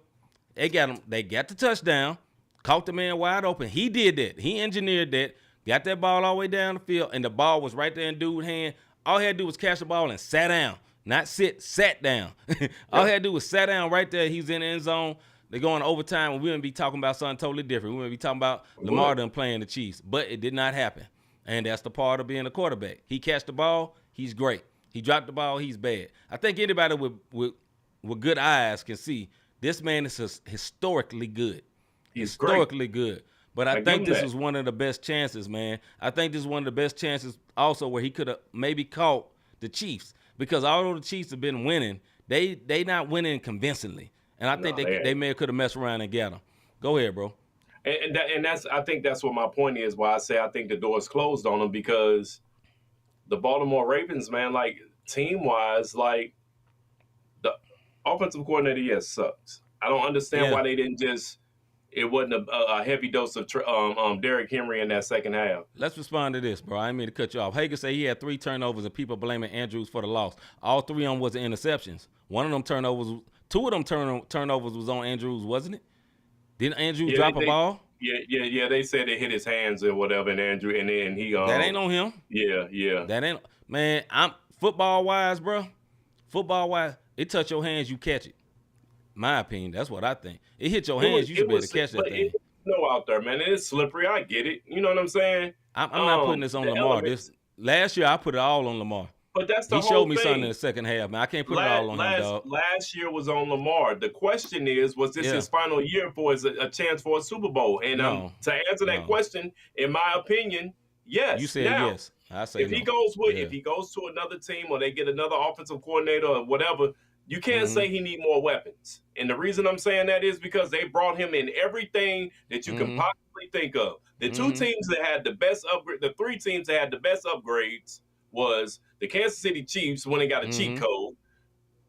They got the touchdown, caught the man wide open. He did that. He engineered that, got that ball all the way down the field, and the ball was right there in dude's hand. All he had to do was catch the ball and sat down. Not sit, sat down. All he had to do was sat down right there. He's in the end zone. They're going to overtime, and we wouldn't be talking about something totally different. We wouldn't be talking about Lamar done playing the Chiefs. But it did not happen. And that's the part of being a quarterback. He catch the ball, he's great. He dropped the ball, he's bad. I think anybody with good eyes can see this man is historically good. He's historically good. But I think this was one of the best chances, man. I think this is one of the best chances also where he could have maybe caught the Chiefs. Because although the Chiefs have been winning, they not winning convincingly. And I think they may could have messed around and got them. Go ahead, bro. And that's I think that's what my point is. Why I say I think the door's closed on them, because the Baltimore Ravens, man, like team wise, like the offensive coordinator, yes, sucks. I don't understand why they didn't just. It wasn't a heavy dose of Derrick Henry in that second half. Let's respond to this, bro. I didn't mean to cut you off. Hager said he had 3 turnovers and people blaming Andrews for the loss. All 3 of them was the interceptions. One of them turnovers, 2 of them turnovers was on Andrews, wasn't it? Didn't Andrews drop a ball? Yeah. They said it hit his hands or whatever, and Andrew, and then he. That ain't on him. Yeah. That ain't, man. I'm football wise, bro. Football wise, it touch your hands, you catch it. My opinion, that's what I think. It hit your hands, you should be able to catch that thing. Out there, man. It's slippery. I get it. You know what I'm saying? I'm not putting this on Lamar. Last year, I put it all on Lamar. But that's the whole thing. He showed me something in the second half, man. I can't put it all on him, dog. Last year was on Lamar. The question is, was this his final year for a chance for a Super Bowl? And to answer that question, in my opinion, yes. You said yes. I say if he goes to another team or they get another offensive coordinator or whatever, you can't say he need more weapons. And the reason I'm saying that is because they brought him in everything that you can possibly think of. The 2 teams that had the best upgrade, the 3 teams that had the best upgrades was the Kansas City Chiefs when they got a cheat code.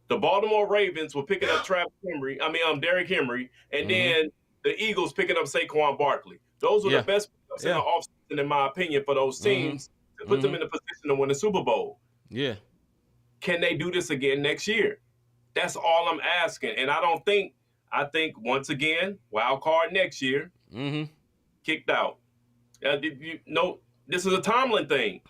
The Baltimore Ravens were picking up Derrick Henry, and then the Eagles picking up Saquon Barkley. Those were the best pickups in the offseason, in my opinion, for those teams to put them in a position to win the Super Bowl. Yeah. Can they do this again next year? That's all I'm asking. And I think once again, wild card next year, kicked out. This is a Tomlin thing.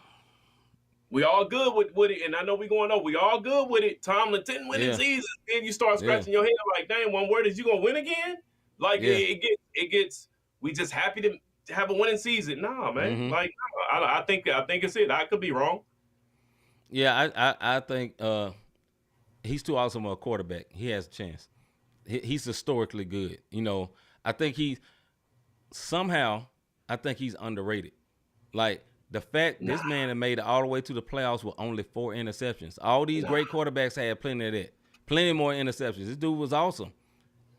We all good with it, and I know we going over. We all good with it. Tomlin 10 winning seasons. Then you start scratching your head like, dang, one word is you gonna win again? Like it gets. We just happy to have a winning season. Nah, man. Like I think it's it. I could be wrong. Yeah, I think he's too awesome of a quarterback. He has a chance. He's historically good. You know, I think he's underrated. Like the fact this man had made it all the way to the playoffs with only 4 interceptions. All these great quarterbacks had plenty of that. Plenty more interceptions. This dude was awesome.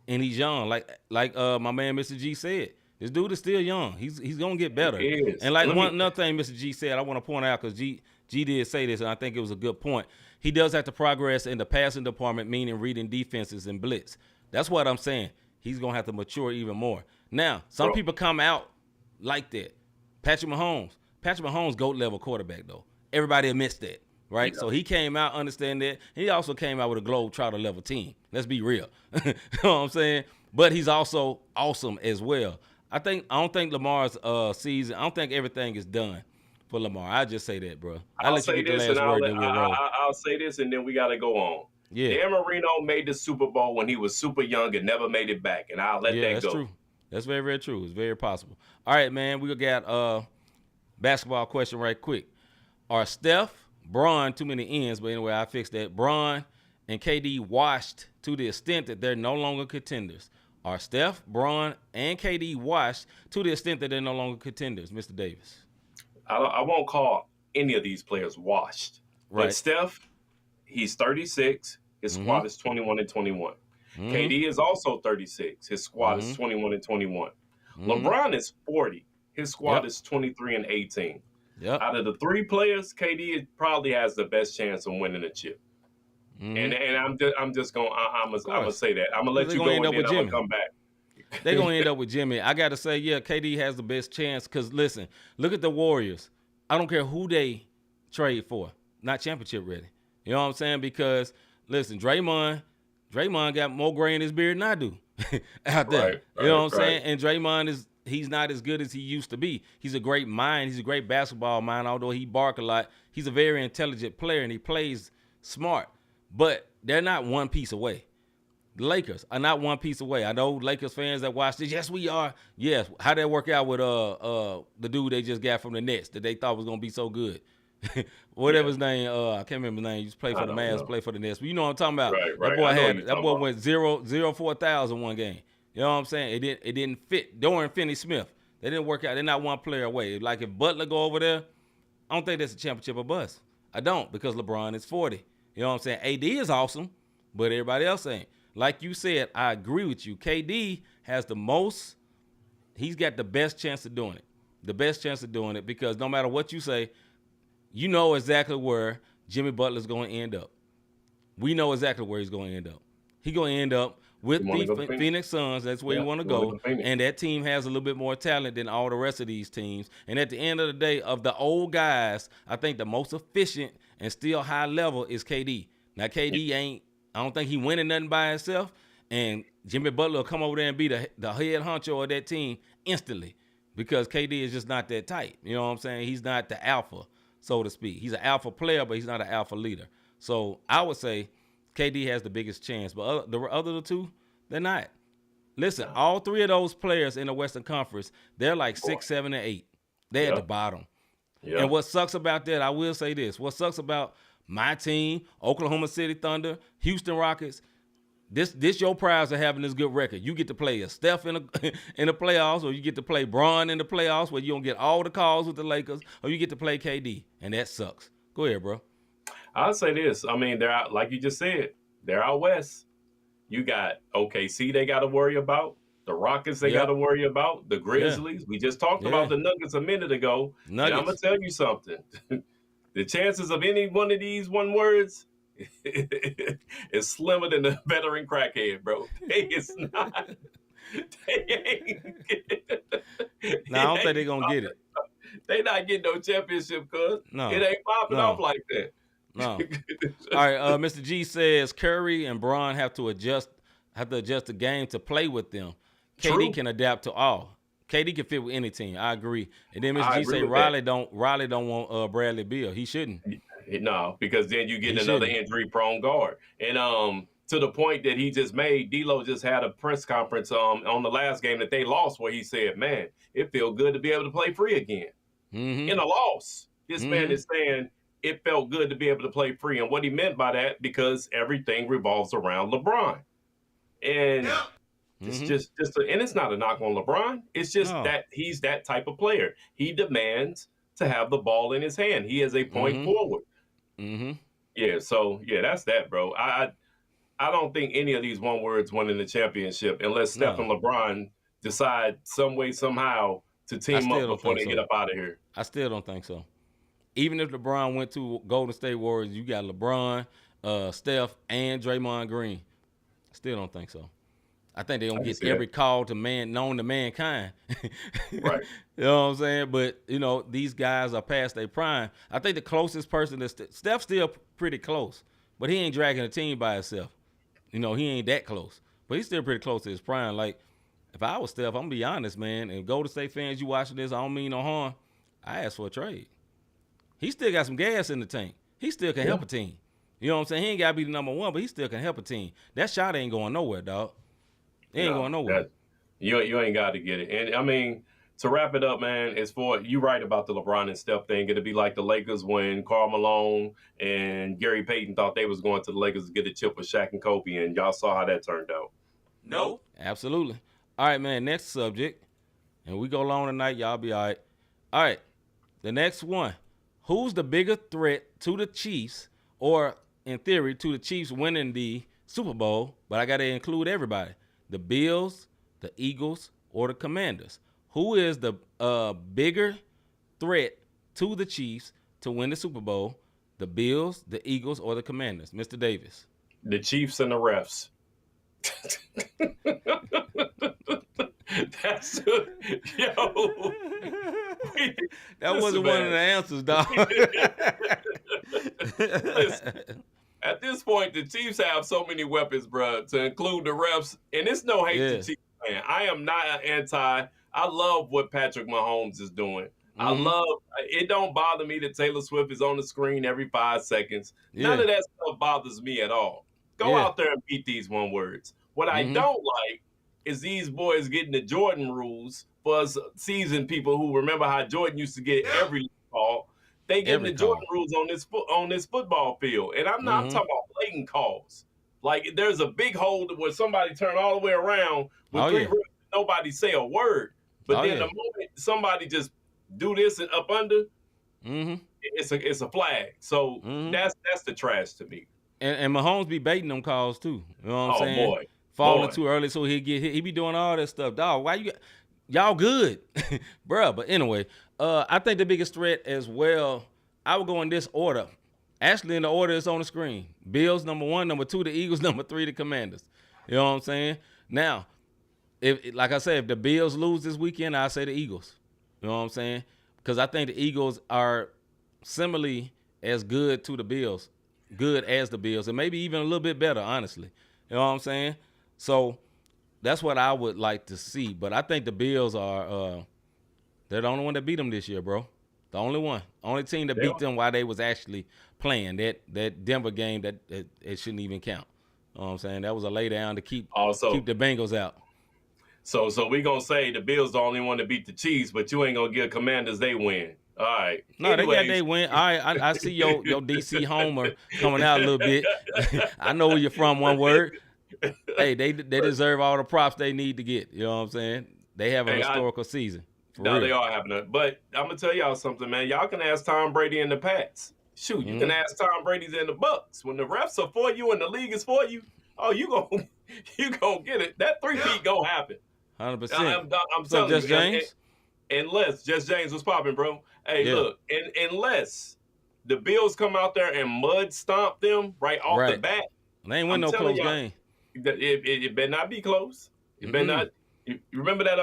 And he's young. Like my man Mr. G said, this dude is still young. He's gonna get better. And like another thing Mr. G said, I want to point out, because G did say this, and I think it was a good point. He does have to progress in the passing department, meaning reading defenses and blitz. That's what I'm saying. He's going to have to mature even more. Now, some people come out like that. Patrick Mahomes, GOAT-level quarterback, though. Everybody admits that, right? Yeah. So he came out, understand that. He also came out with a Globetrotter-level team. Let's be real. You know what I'm saying? But he's also awesome as well. I don't think Lamar's season, I don't think everything is done for Lamar. I just say that, bro. I'll say this, and I'll say this, and then we got to go on. Yeah. Dan Marino made the Super Bowl when he was super young and never made it back, and I'll let that go. That's true. That's very, very true. It's very possible. All right, man. We got a basketball question right quick. Are Steph, Bron, too many ends, but anyway, I fixed that. Bron and KD washed to the extent that they're no longer contenders. Are Steph, Bron, and KD washed to the extent that they're no longer contenders, Mr. Davis? I won't call any of these players washed. Right. But Steph, he's 36. His squad is 21-21. KD is also 36. His squad is 21-21. LeBron is 40. His squad is 23-18. Yep. Out of the 3 players, KD probably has the best chance of winning a chip. And I'm just gonna say that. I'm gonna let you go and then I'm gonna come back. They're going to end up with Jimmy. I got to say, KD has the best chance because, listen, look at the Warriors. I don't care who they trade for. Not championship ready. You know what I'm saying? Because, listen, Draymond Draymond got more gray in his beard than I do out there. Right, you know what I'm saying? And Draymond he's not as good as he used to be. He's a great mind. He's a great basketball mind, although he bark a lot. He's a very intelligent player, and he plays smart. But they're not one piece away. The Lakers are not one piece away. I know Lakers fans that watch this. Yes, we are. Yes. How'd that work out with the dude they just got from the Nets that they thought was going to be so good? Whatever his name, I can't remember his name. He used to play for the Mavs, play for the Nets. But you know what I'm talking about. Right. That boy went 0-4,000 one game. You know what I'm saying? It didn't fit. Dorian Finney-Smith. They didn't work out. They're not one player away. Like if Butler go over there, I don't think that's a championship or bust. I don't, because LeBron is 40. You know what I'm saying? AD is awesome, but everybody else ain't. Like you said, I agree with you. KD has the most. He's got the best chance of doing it. The best chance of doing it, because no matter what you say, you know exactly where Jimmy Butler's going to end up. We know exactly where he's going to end up. He's going to end up with the Phoenix Suns. That's where you want to go. And that team has a little bit more talent than all the rest of these teams. And at the end of the day, of the old guys, I think the most efficient and still high level is KD. Now, KD I don't think he winning nothing by himself. And Jimmy Butler will come over there and be the head honcho of that team instantly, because KD is just not that tight. You know what I'm saying? He's not the alpha, so to speak. He's an alpha player, but he's not an alpha leader. So I would say KD has the biggest chance. But the other two, they're not. Listen, all three of those players in the Western Conference, they're like 6, 7, and 8. They're at the bottom. Yep. And what sucks about that, I will say this. What sucks about my team, Oklahoma City Thunder, Houston Rockets, this your prize of having this good record. You get to play a Steph in the playoffs, or you get to play Bron in the playoffs where you don't get all the calls with the Lakers, or you get to play KD, and that sucks. Go ahead, bro. I'll say this. I mean, they're out, like you just said, they're out west. You got OKC they got to worry about. The Rockets they got to worry about. The Grizzlies. We just talked about the Nuggets a minute ago. And I'm going to tell you something. The chances of any one of these one words is slimmer than a veteran crackhead, bro. It's not. They ain't. No, I don't think they're going to get it. They not getting no championship, cuz. No. It ain't popping off like that. No. All right, Mr. G says Curry and Bron have to adjust the game to play with them. KD can adapt to all. KD can fit with any team. I agree. And then Mr. G say Riley don't want Bradley Beal. He shouldn't. No, because then you get another injury-prone guard. And to the point that he just made, D'Lo just had a press conference on the last game that they lost, where he said, "Man, it feels good to be able to play free again." Mm-hmm. In a loss, this man is saying it felt good to be able to play free. And what he meant by that, because everything revolves around LeBron. And it's just and it's not a knock on LeBron. It's just that he's that type of player. He demands to have the ball in his hand. He is a point forward. Mm-hmm. Yeah, so that's that, bro. I don't think any of these one words winning the championship unless Steph and LeBron decide some way, somehow to team up before they get up out of here. I still don't think so. Even if LeBron went to Golden State Warriors, you got LeBron, Steph, and Draymond Green. Still don't think so. I think they're going to get every call known to mankind. Right. You know what I'm saying? But, these guys are past their prime. I think the closest person is Steph's still pretty close, but he ain't dragging a team by himself. He ain't that close, but he's still pretty close to his prime. Like, if I was Steph, I'm going to be honest, man, and Golden State fans, you watching this, I don't mean no harm. I asked for a trade. He still got some gas in the tank. He still can help a team. You know what I'm saying? He ain't got to be the number one, but he still can help a team. That shot ain't going nowhere, dog. It ain't going nowhere. You ain't got to get it. And, I mean, to wrap it up, man, you right about the LeBron and Steph thing. It'll be like the Lakers when Karl Malone and Gary Payton thought they was going to the Lakers to get a chip with Shaq and Kobe, and y'all saw how that turned out. No. Absolutely. All right, man, next subject. And we go long tonight. Y'all be all right. All right, the next one. Who's the bigger threat to the Chiefs, or in theory, to the Chiefs winning the Super Bowl? But I got to include everybody. The Bills, the Eagles, or the Commanders. Who is the bigger threat to the Chiefs to win the Super Bowl? The Bills, the Eagles, or the Commanders? Mr. Davis. The Chiefs and the refs. That wasn't one of the answers, dog. Listen, at this point, point, the Chiefs have so many weapons, bro, to include the refs. And it's no hate to Chiefs, man. I am not anti. I love what Patrick Mahomes is doing. I love it. Don't bother me that Taylor Swift is on the screen every 5 seconds. None of that stuff bothers me at all. Go out there and beat these one words. What I don't like is these boys getting the Jordan rules for us seasoned people who remember how Jordan used to get every call. They getting the Jordan rules on this football field. And I'm talking about blatant calls. Like there's a big hole where somebody turned all the way around with three refs, nobody say a word. But then the moment somebody just do this and up under, it's a flag. So that's the trash to me. And Mahomes be baiting them calls too. You know what I'm saying? Boy. Falling too early so he get hit. He be doing all that stuff. Dog, why y'all good? Bruh. But anyway, I think the biggest threat as well, I would go in this order. Actually, in the order it's on the screen. Bills, number 1, number 2, the Eagles, number 3, the Commanders. You know what I'm saying? Now, if like I said, if the Bills lose this weekend, I say the Eagles. You know what I'm saying? Because I think the Eagles are similarly as good to the Bills, good as the Bills, and maybe even a little bit better, honestly. You know what I'm saying? So that's what I would like to see. But I think the Bills are they're the only one that beat them this year, bro. The only one. Only team that beat them while they was actually playing. That Denver game that it shouldn't even count. You know what I'm saying? That was a lay down to keep the Bengals out. So we gonna say the Bills the only one to beat the Chiefs, but you ain't gonna give Commanders they win. All right. No, they got they win. All right, I see your DC homer coming out a little bit. I know where you're from, one word. Hey, they deserve all the props they need to get. You know what I'm saying? They have a historical season. No, they are having it. But I'm gonna tell y'all something, man. Y'all can ask Tom Brady and the Pats. Shoot, you can ask Tom Brady's and the Bucks. When the refs are for you and the league is for you, you gonna get it. That 3-peat gonna happen. 100%. I'm telling Just you. James? Unless Just James was popping, bro. Hey, look, unless the Bills come out there and mud stomp them right off the bat, they ain't win no close game. It better not be close. It better not. You remember that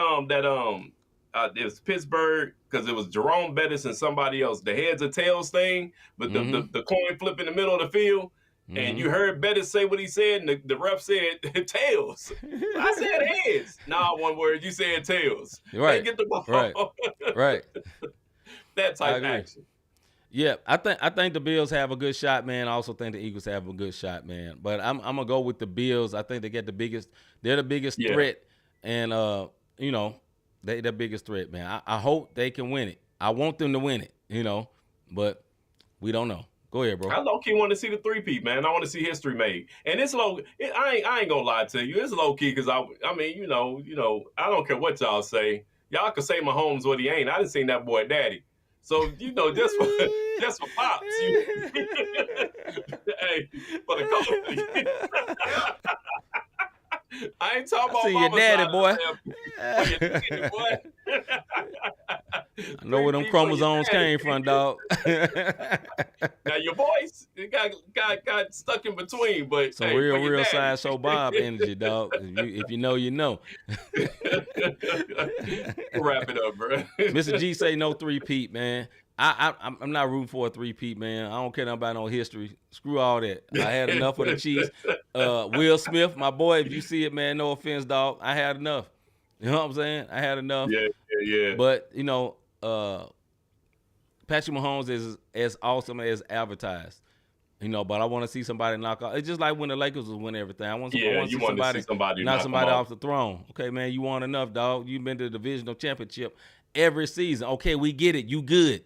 it was Pittsburgh because it was Jerome Bettis and somebody else. The heads or tails thing, but the coin flip in the middle of the field. And you heard Bettis say what he said, and the ref said tails. I said heads. Nah, one word. You said tails. Right. They get the ball. Right. That type of action. Yeah, I think the Bills have a good shot, man. I also think the Eagles have a good shot, man. But I'm gonna go with the Bills. I think they get the biggest. They're the biggest threat, and they the biggest threat, man. I hope they can win it. I want them to win it, but we don't know. Go ahead, bro. I low-key want to see the 3-peat, man. I want to see history made. And it's low. I ain't gonna lie to you. It's low-key because I mean, I don't care what y'all say. Y'all can say Mahomes what he ain't. I done seen that boy daddy. So, just for pops. Hey, for the coach. I ain't talking about see your daddy, boy. I know where them chromosomes came from, dog. Now your voice got stuck in between, but some real Sideshow Bob energy, dog. If you know, you know. Wrap it up, bro. Mr. G say no 3-peat, man. I'm not rooting for a 3-peat, man. I don't care nothing about no history. Screw all that. I had enough of the Chiefs. Will Smith, my boy, if you see it, man, no offense, dog. I had enough. You know what I'm saying? I had enough. Yeah. But, Patrick Mahomes is as awesome as advertised. But I want to see somebody knock off. It's just like when the Lakers was winning everything. I want to see somebody knock somebody off the throne. Okay, man, you want enough, dog. You've been to the divisional championship every season. Okay, we get it. You good.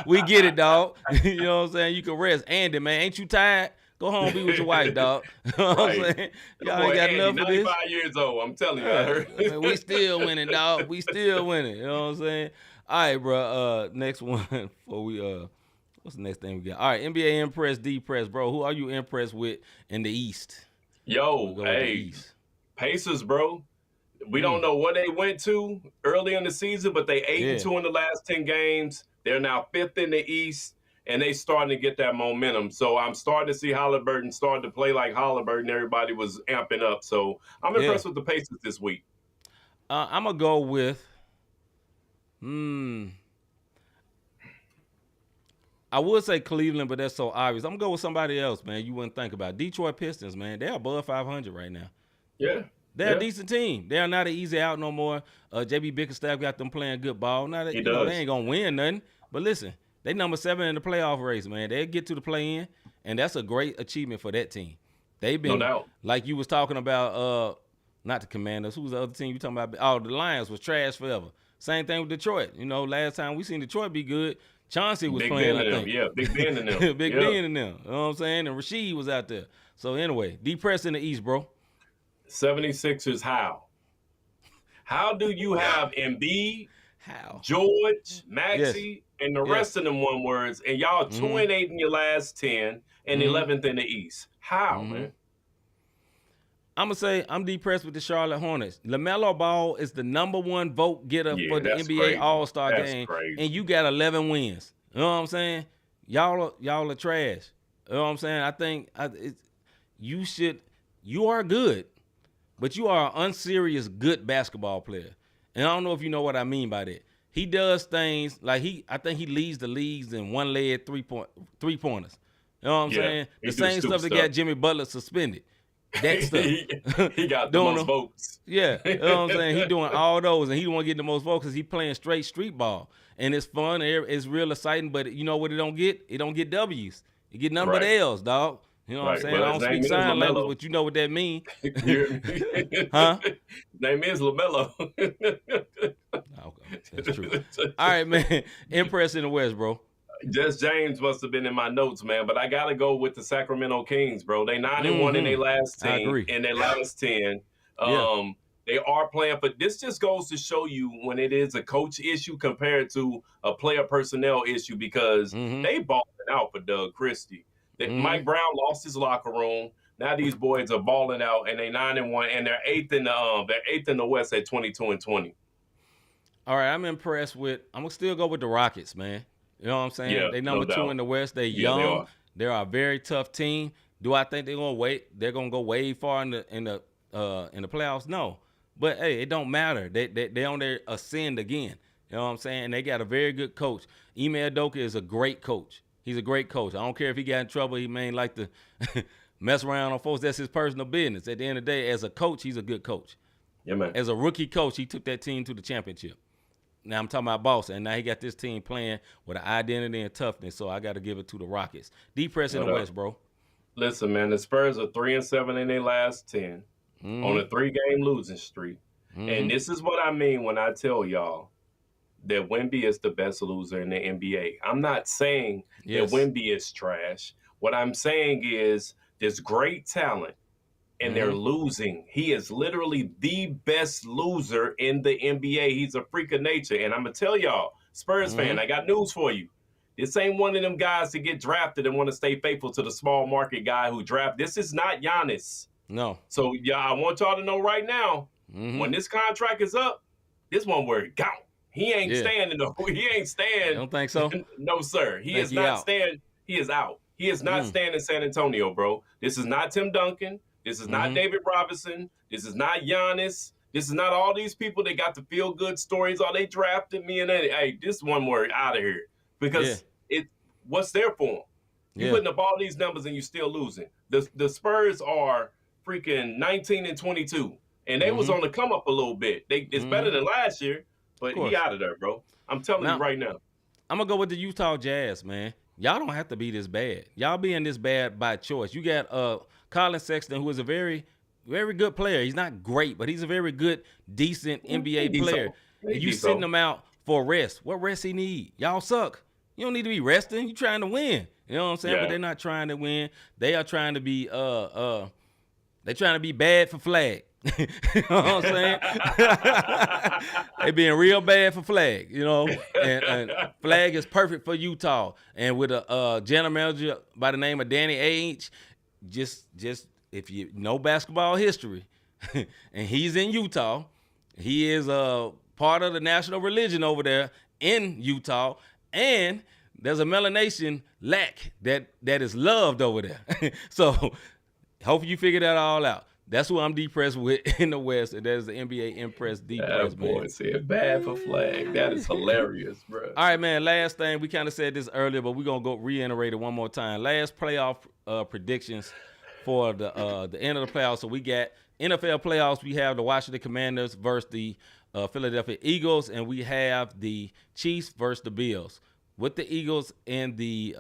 We get it, dog. You know what I'm saying? You can rest. Andy, man, ain't you tired? Go home, be with your wife, dog. You know what I'm saying? Y'all ain't got enough of this. 95 years old, I'm telling you. We still winning, dog. We still winning. You know what I'm saying? All right, bro. Next one before we what's the next thing we got? All right, NBA impressed, depressed, bro. Who are you impressed with in the East? Yo, hey, Pacers, bro. We don't know what they went to early in the season, but they 8-2 in the last 10 games. They're now 5th in the East, and they starting to get that momentum. So I'm starting to see Halliburton starting to play like Halliburton. Everybody was amping up. So I'm impressed with the Pacers this week. I'm going to go with I would say Cleveland, but that's so obvious. I'm going to go with somebody else, man. You wouldn't think about Detroit Pistons, man. They're above 500 right now. Yeah. They're a decent team. They are not an easy out no more. JB Bickerstaff got them playing good ball. Now, they ain't going to win nothing. But listen, they number 7 in the playoff race, man. They'll get to the play-in, and that's a great achievement for that team. They've been, no doubt. Like you was talking about, not the Commanders. Who's the other team you talking about? Oh, the Lions was trash forever. Same thing with Detroit. Last time we seen Detroit be good, Chauncey was playing, I think. Yeah, Big Ben and them. Big Ben and them. You know what I'm saying? And Rasheed was out there. So anyway, depressed in the East, bro. 76ers, how? How do you have Embiid, how? George, Maxey, and the rest of them one words, and y'all 2-8 in your last 10 and 11th in the East? How, man? I'm going to say I'm depressed with the Charlotte Hornets. LaMelo Ball is the number 1 vote getter for the NBA All-Star game, and you got 11 wins. You know what I'm saying? Y'all are trash. You know what I'm saying? I think you are good, but you are an unserious good basketball player. And I don't know if you know what I mean by that. He does things like I think he leads the leagues in one-leg three-pointers. You know what I'm saying? The same stuff that got Jimmy Butler suspended. That stuff. he got the most votes. Yeah, you know what I'm saying? He doing all those, and he don't get the most votes because he playing straight street ball. And it's fun. It's real exciting, but you know what it don't get? It don't get W's. It get nothing but L's, dog. You know what I'm saying? Well, I don't speak sign language, but you know what that mean. Huh? His name is LaMelo. Okay, that's true. All right, man. Impress in the West, bro. Just James must have been in my notes, man. But I got to go with the Sacramento Kings, bro. They 9-1 in their last 10. I agree. In their last 10. They are playing, but this just goes to show you when it is a coach issue compared to a player personnel issue because they balling out for Doug Christie. Mike Brown lost his locker room. Now these boys are balling out, and they 9-1, and they're eighth in the West at 22-20. All right, I'm impressed with. I'm gonna still go with the Rockets, man. You know what I'm saying? Yeah, they number 2 in the West. They young. They're a very tough team. Do I think they're gonna wait? They're gonna go way far in the playoffs? No. But hey, it don't matter. They on their ascend again. You know what I'm saying? And they got a very good coach. Ime Udoka is a great coach. He's a great coach. I don't care if he got in trouble. He may like to mess around on folks. That's his personal business. At the end of the day, as a coach, he's a good coach. Yeah, man. As a rookie coach, he took that team to the championship. Now I'm talking about boss, and now he got this team playing with an identity and toughness. So I got to give it to the Rockets. Depressed in the West, bro. Listen, man, the Spurs are 3-7 in their last 10 on a 3-game losing streak. And this is what I mean when I tell y'all that Wemby is the best loser in the NBA. I'm not saying that Wemby is trash. What I'm saying is there's great talent, and they're losing. He is literally the best loser in the NBA. He's a freak of nature. And I'm going to tell y'all, Spurs fan, I got news for you. This ain't one of them guys to get drafted and want to stay faithful to the small market guy who drafted. This is not Giannis. No. So, I want y'all to know right now, when this contract is up, this one word, gone. He ain't standing. He ain't staying. You don't think so? No, sir. He is not staying. He is out. He is not staying in San Antonio, bro. This is not Tim Duncan. This is not David Robinson. This is not Giannis. This is not all these people that got the feel-good stories. Oh, they drafted me and then, hey, this one word out of here. Because what's there for them? You're putting up all these numbers and you're still losing. The Spurs are freaking 19-22. And they was on the come up a little bit. It's better than last year. But he out of there, bro. I'm telling you right now. I'm going to go with the Utah Jazz, man. Y'all don't have to be this bad. Y'all being this bad by choice. You got Colin Sexton, who is a very, very good player. He's not great, but he's a very good, decent NBA player. And you sitting him out for rest. What rest he need? Y'all suck. You don't need to be resting. You trying to win. You know what I'm saying? But they're not trying to win. They are trying to be they're trying to be bad for Flag. You know what I'm saying? They being real bad for Flag, you know, and Flag is perfect for Utah. And with a general manager by the name of Danny Ainge, just if you know basketball history, and he's in Utah, he is a part of the national religion over there in Utah, and there's a melanation lack that is loved over there. So hopefully you figure that all out. That's who I'm depressed with in the West, and that is the NBA impressed depressed, man. That boy said bad for Flag. That is hilarious, bro. All right, man, last thing. We kind of said this earlier, but we're going to go reiterate it one more time. Last playoff predictions for the end of the playoffs. So we got NFL playoffs. We have the Washington Commanders versus the Philadelphia Eagles, and we have the Chiefs versus the Bills. With the Eagles and the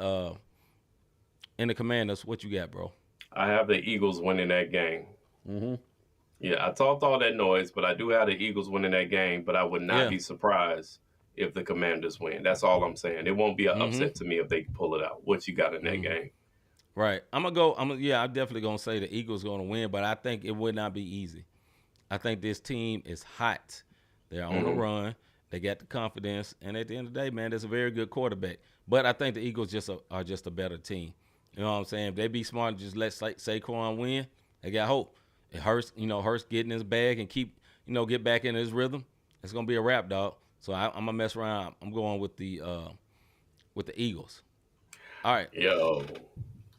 Commanders, what you got, bro? I have the Eagles winning that game. Mm-hmm. Yeah, I talked all that noise, but I do have the Eagles winning that game, but I would not be surprised if the Commanders win. That's all I'm saying. It won't be an upset to me if they pull it out. What you got in that game? Right. I'm definitely going to say the Eagles going to win, but I think it would not be easy. I think this team is hot. They're on the run. They got the confidence, and at the end of the day, man, there's a very good quarterback. But I think the Eagles are just a better team. You know what I'm saying? If they be smart and just let Saquon win, they got hope. It hurts, Hurts get in his bag and get back in his rhythm. It's gonna be a wrap, dog. So I'm gonna mess around. I'm going with the Eagles. All right. Yo,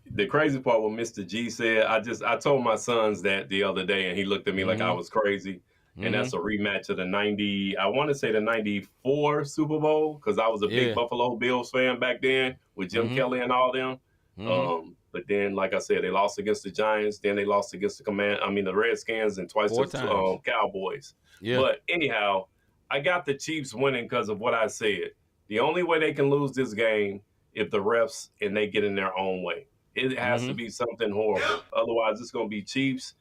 the crazy part what Mr. G said, I told my sons that the other day, and he looked at me like I was crazy. And that's a rematch of the 94 Super Bowl, because I was a big Buffalo Bills fan back then with Jim Kelly and all them. But then, like I said, they lost against the Giants. Then they lost against the Redskins, and twice to the Cowboys. Yeah. But anyhow, I got the Chiefs winning because of what I said. The only way they can lose this game if the refs and they get in their own way. It has to be something horrible. Otherwise, it's going to be Chiefs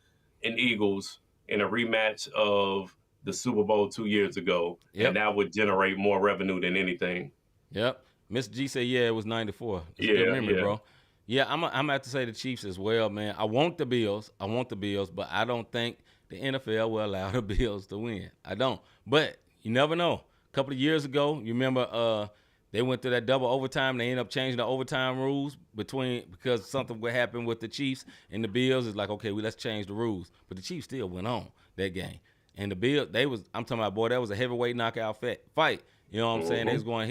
and Eagles in a rematch of the Super Bowl 2 years ago. Yep. And that would generate more revenue than anything. Yep. Mr. G said, it was 94. It's a good memory, bro. Yeah, I'm going to have to say the Chiefs as well, man. I want the Bills, but I don't think the NFL will allow the Bills to win. I don't. But you never know. A couple of years ago, you remember they went through that double overtime. They ended up changing the overtime rules because something would happen with the Chiefs and the Bills. It's like, okay, let's change the rules. But the Chiefs still went on that game. And the Bills, I'm talking about, boy, that was a heavyweight knockout fight. You know what I'm saying? They was going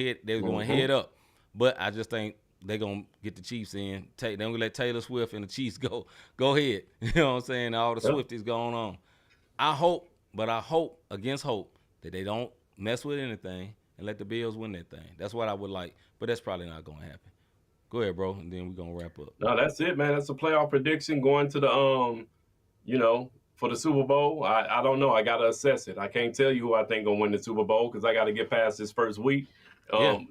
head up. But I just think they're going to get the Chiefs in. They're going to let Taylor Swift and the Chiefs go ahead. You know what I'm saying? All the Swifties going on. I hope against hope that they don't mess with anything and let the Bills win that thing. That's what I would like, but that's probably not going to happen. Go ahead, bro, and then we're going to wrap up. No, that's it, man. That's a playoff prediction going to the, for the Super Bowl. I don't know. I got to assess it. I can't tell you who I think going to win the Super Bowl because I got to get past this first week,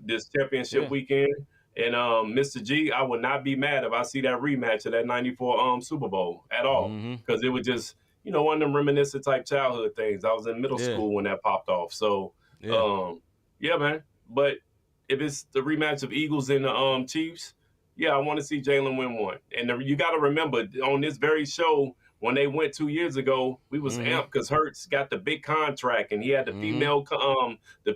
this championship weekend. And Mr. G, I would not be mad if I see that rematch of that 94 Super Bowl at all because it would just, one of them reminiscent type childhood things. I was in middle school when that popped off. So, yeah, man. But if it's the rematch of Eagles and the Chiefs, I want to see Jalen win one. And you got to remember, on this very show, when they went 2 years ago, we was amped because Hurts got the big contract, and he had the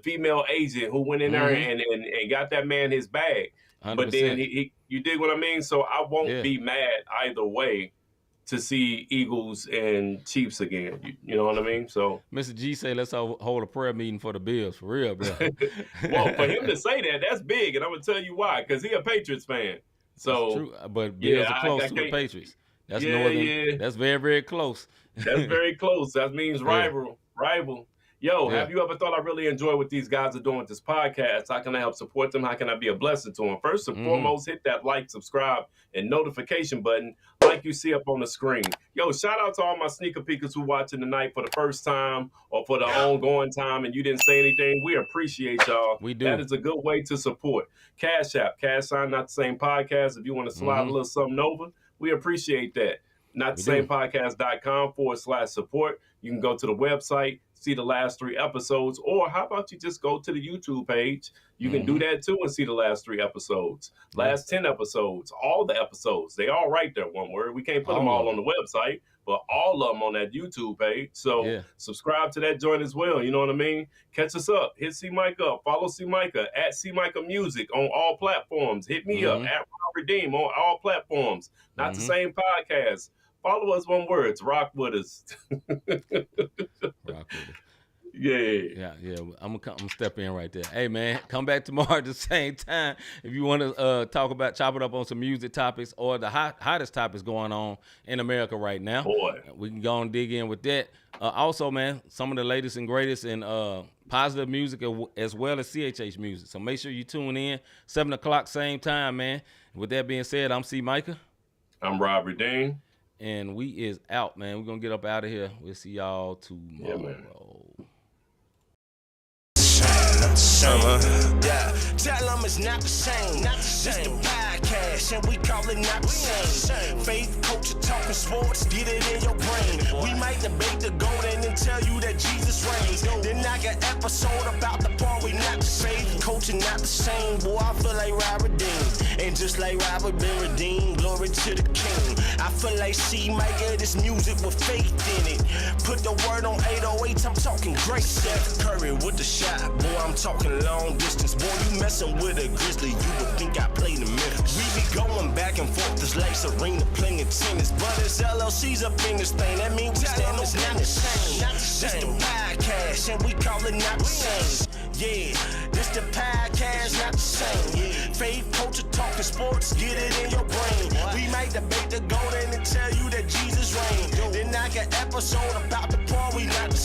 female agent who went in there and got that man his bag. 100%. But then you dig what I mean? So I won't be mad either way to see Eagles and Chiefs again. You know what I mean? So Mr. G say let's hold a prayer meeting for the Bills, for real, bro. Well, for him to say that, that's big, and I'm gonna tell you why. Because he a Patriots fan. So that's true. But Bills are close to the Patriots. That's northern. That's very, very close. That's very close. That means rival. Yo, have you ever thought I really enjoy what these guys are doing with this podcast? How can I help support them? How can I be a blessing to them? First and foremost, hit that like, subscribe, and notification button like you see up on the screen. Yo, shout out to all my sneaker peekers who watching tonight for the first time or for the ongoing time and you didn't say anything. We appreciate y'all. We do. That is a good way to support. Cash App, Cash Sign, Not the Same Podcast. If you want to slide a little something over, we appreciate that. NotTheSamePodcast.com/support. You can go to the website, see the last 3 episodes, or how about you just go to the YouTube page? You can do that too and see the last 3 episodes, last 10 episodes, all the episodes. They all right there, one word. We can't put them all on the website, but all of them on that YouTube page. So subscribe to that joint as well. You know what I mean? Catch us up. Hit C-Micah up. Follow C-Micah at C-Micah Music on all platforms. Hit me up at Rob Redeem on all platforms. Not the Same Podcast. Follow us, one word. Rock with us. Rock with us. Yeah. I'm gonna step in right there. Hey man, come back tomorrow at the same time if you want to chop it up on some music topics or the hottest topics going on in America right now. Boy, we can go and dig in with that. Also, man, some of the latest and greatest in positive music as well as CHH music. So make sure you tune in 7 o'clock same time, man. With that being said, I'm C-Micah. I'm Rob Redeem. And we is out, man. We're gonna get up out of here. We'll see y'all tomorrow. Yeah, tell them it's not the same. This the podcast, and we call it not the same. Faith, culture, talking sports, get it in your brain. We might debate the golden and tell you that Jesus reigns. Then knock an episode about the part we not the same. Faith, culture, not the same. Boy, I feel like Robert redeemed. And just like Robert been redeemed, glory to the King. I feel like C-Micah, this music with faith in it. Put the word on 808, I'm talking great. Steph Curry with the shot, boy, I'm talking long distance. Boy, you messing with a Grizzly, you would think I played in Memphis. We be going back and forth, this like Serena playing tennis. But it's LLC's up in this thing, that means we stand on not the same. This the podcast, and we call it not the same. Yeah, this the podcast, not the same. Faith, culture, talking sports, get it in your brain. We might debate the golden and tell you that Jesus reigned. Then knock an episode about the part we not the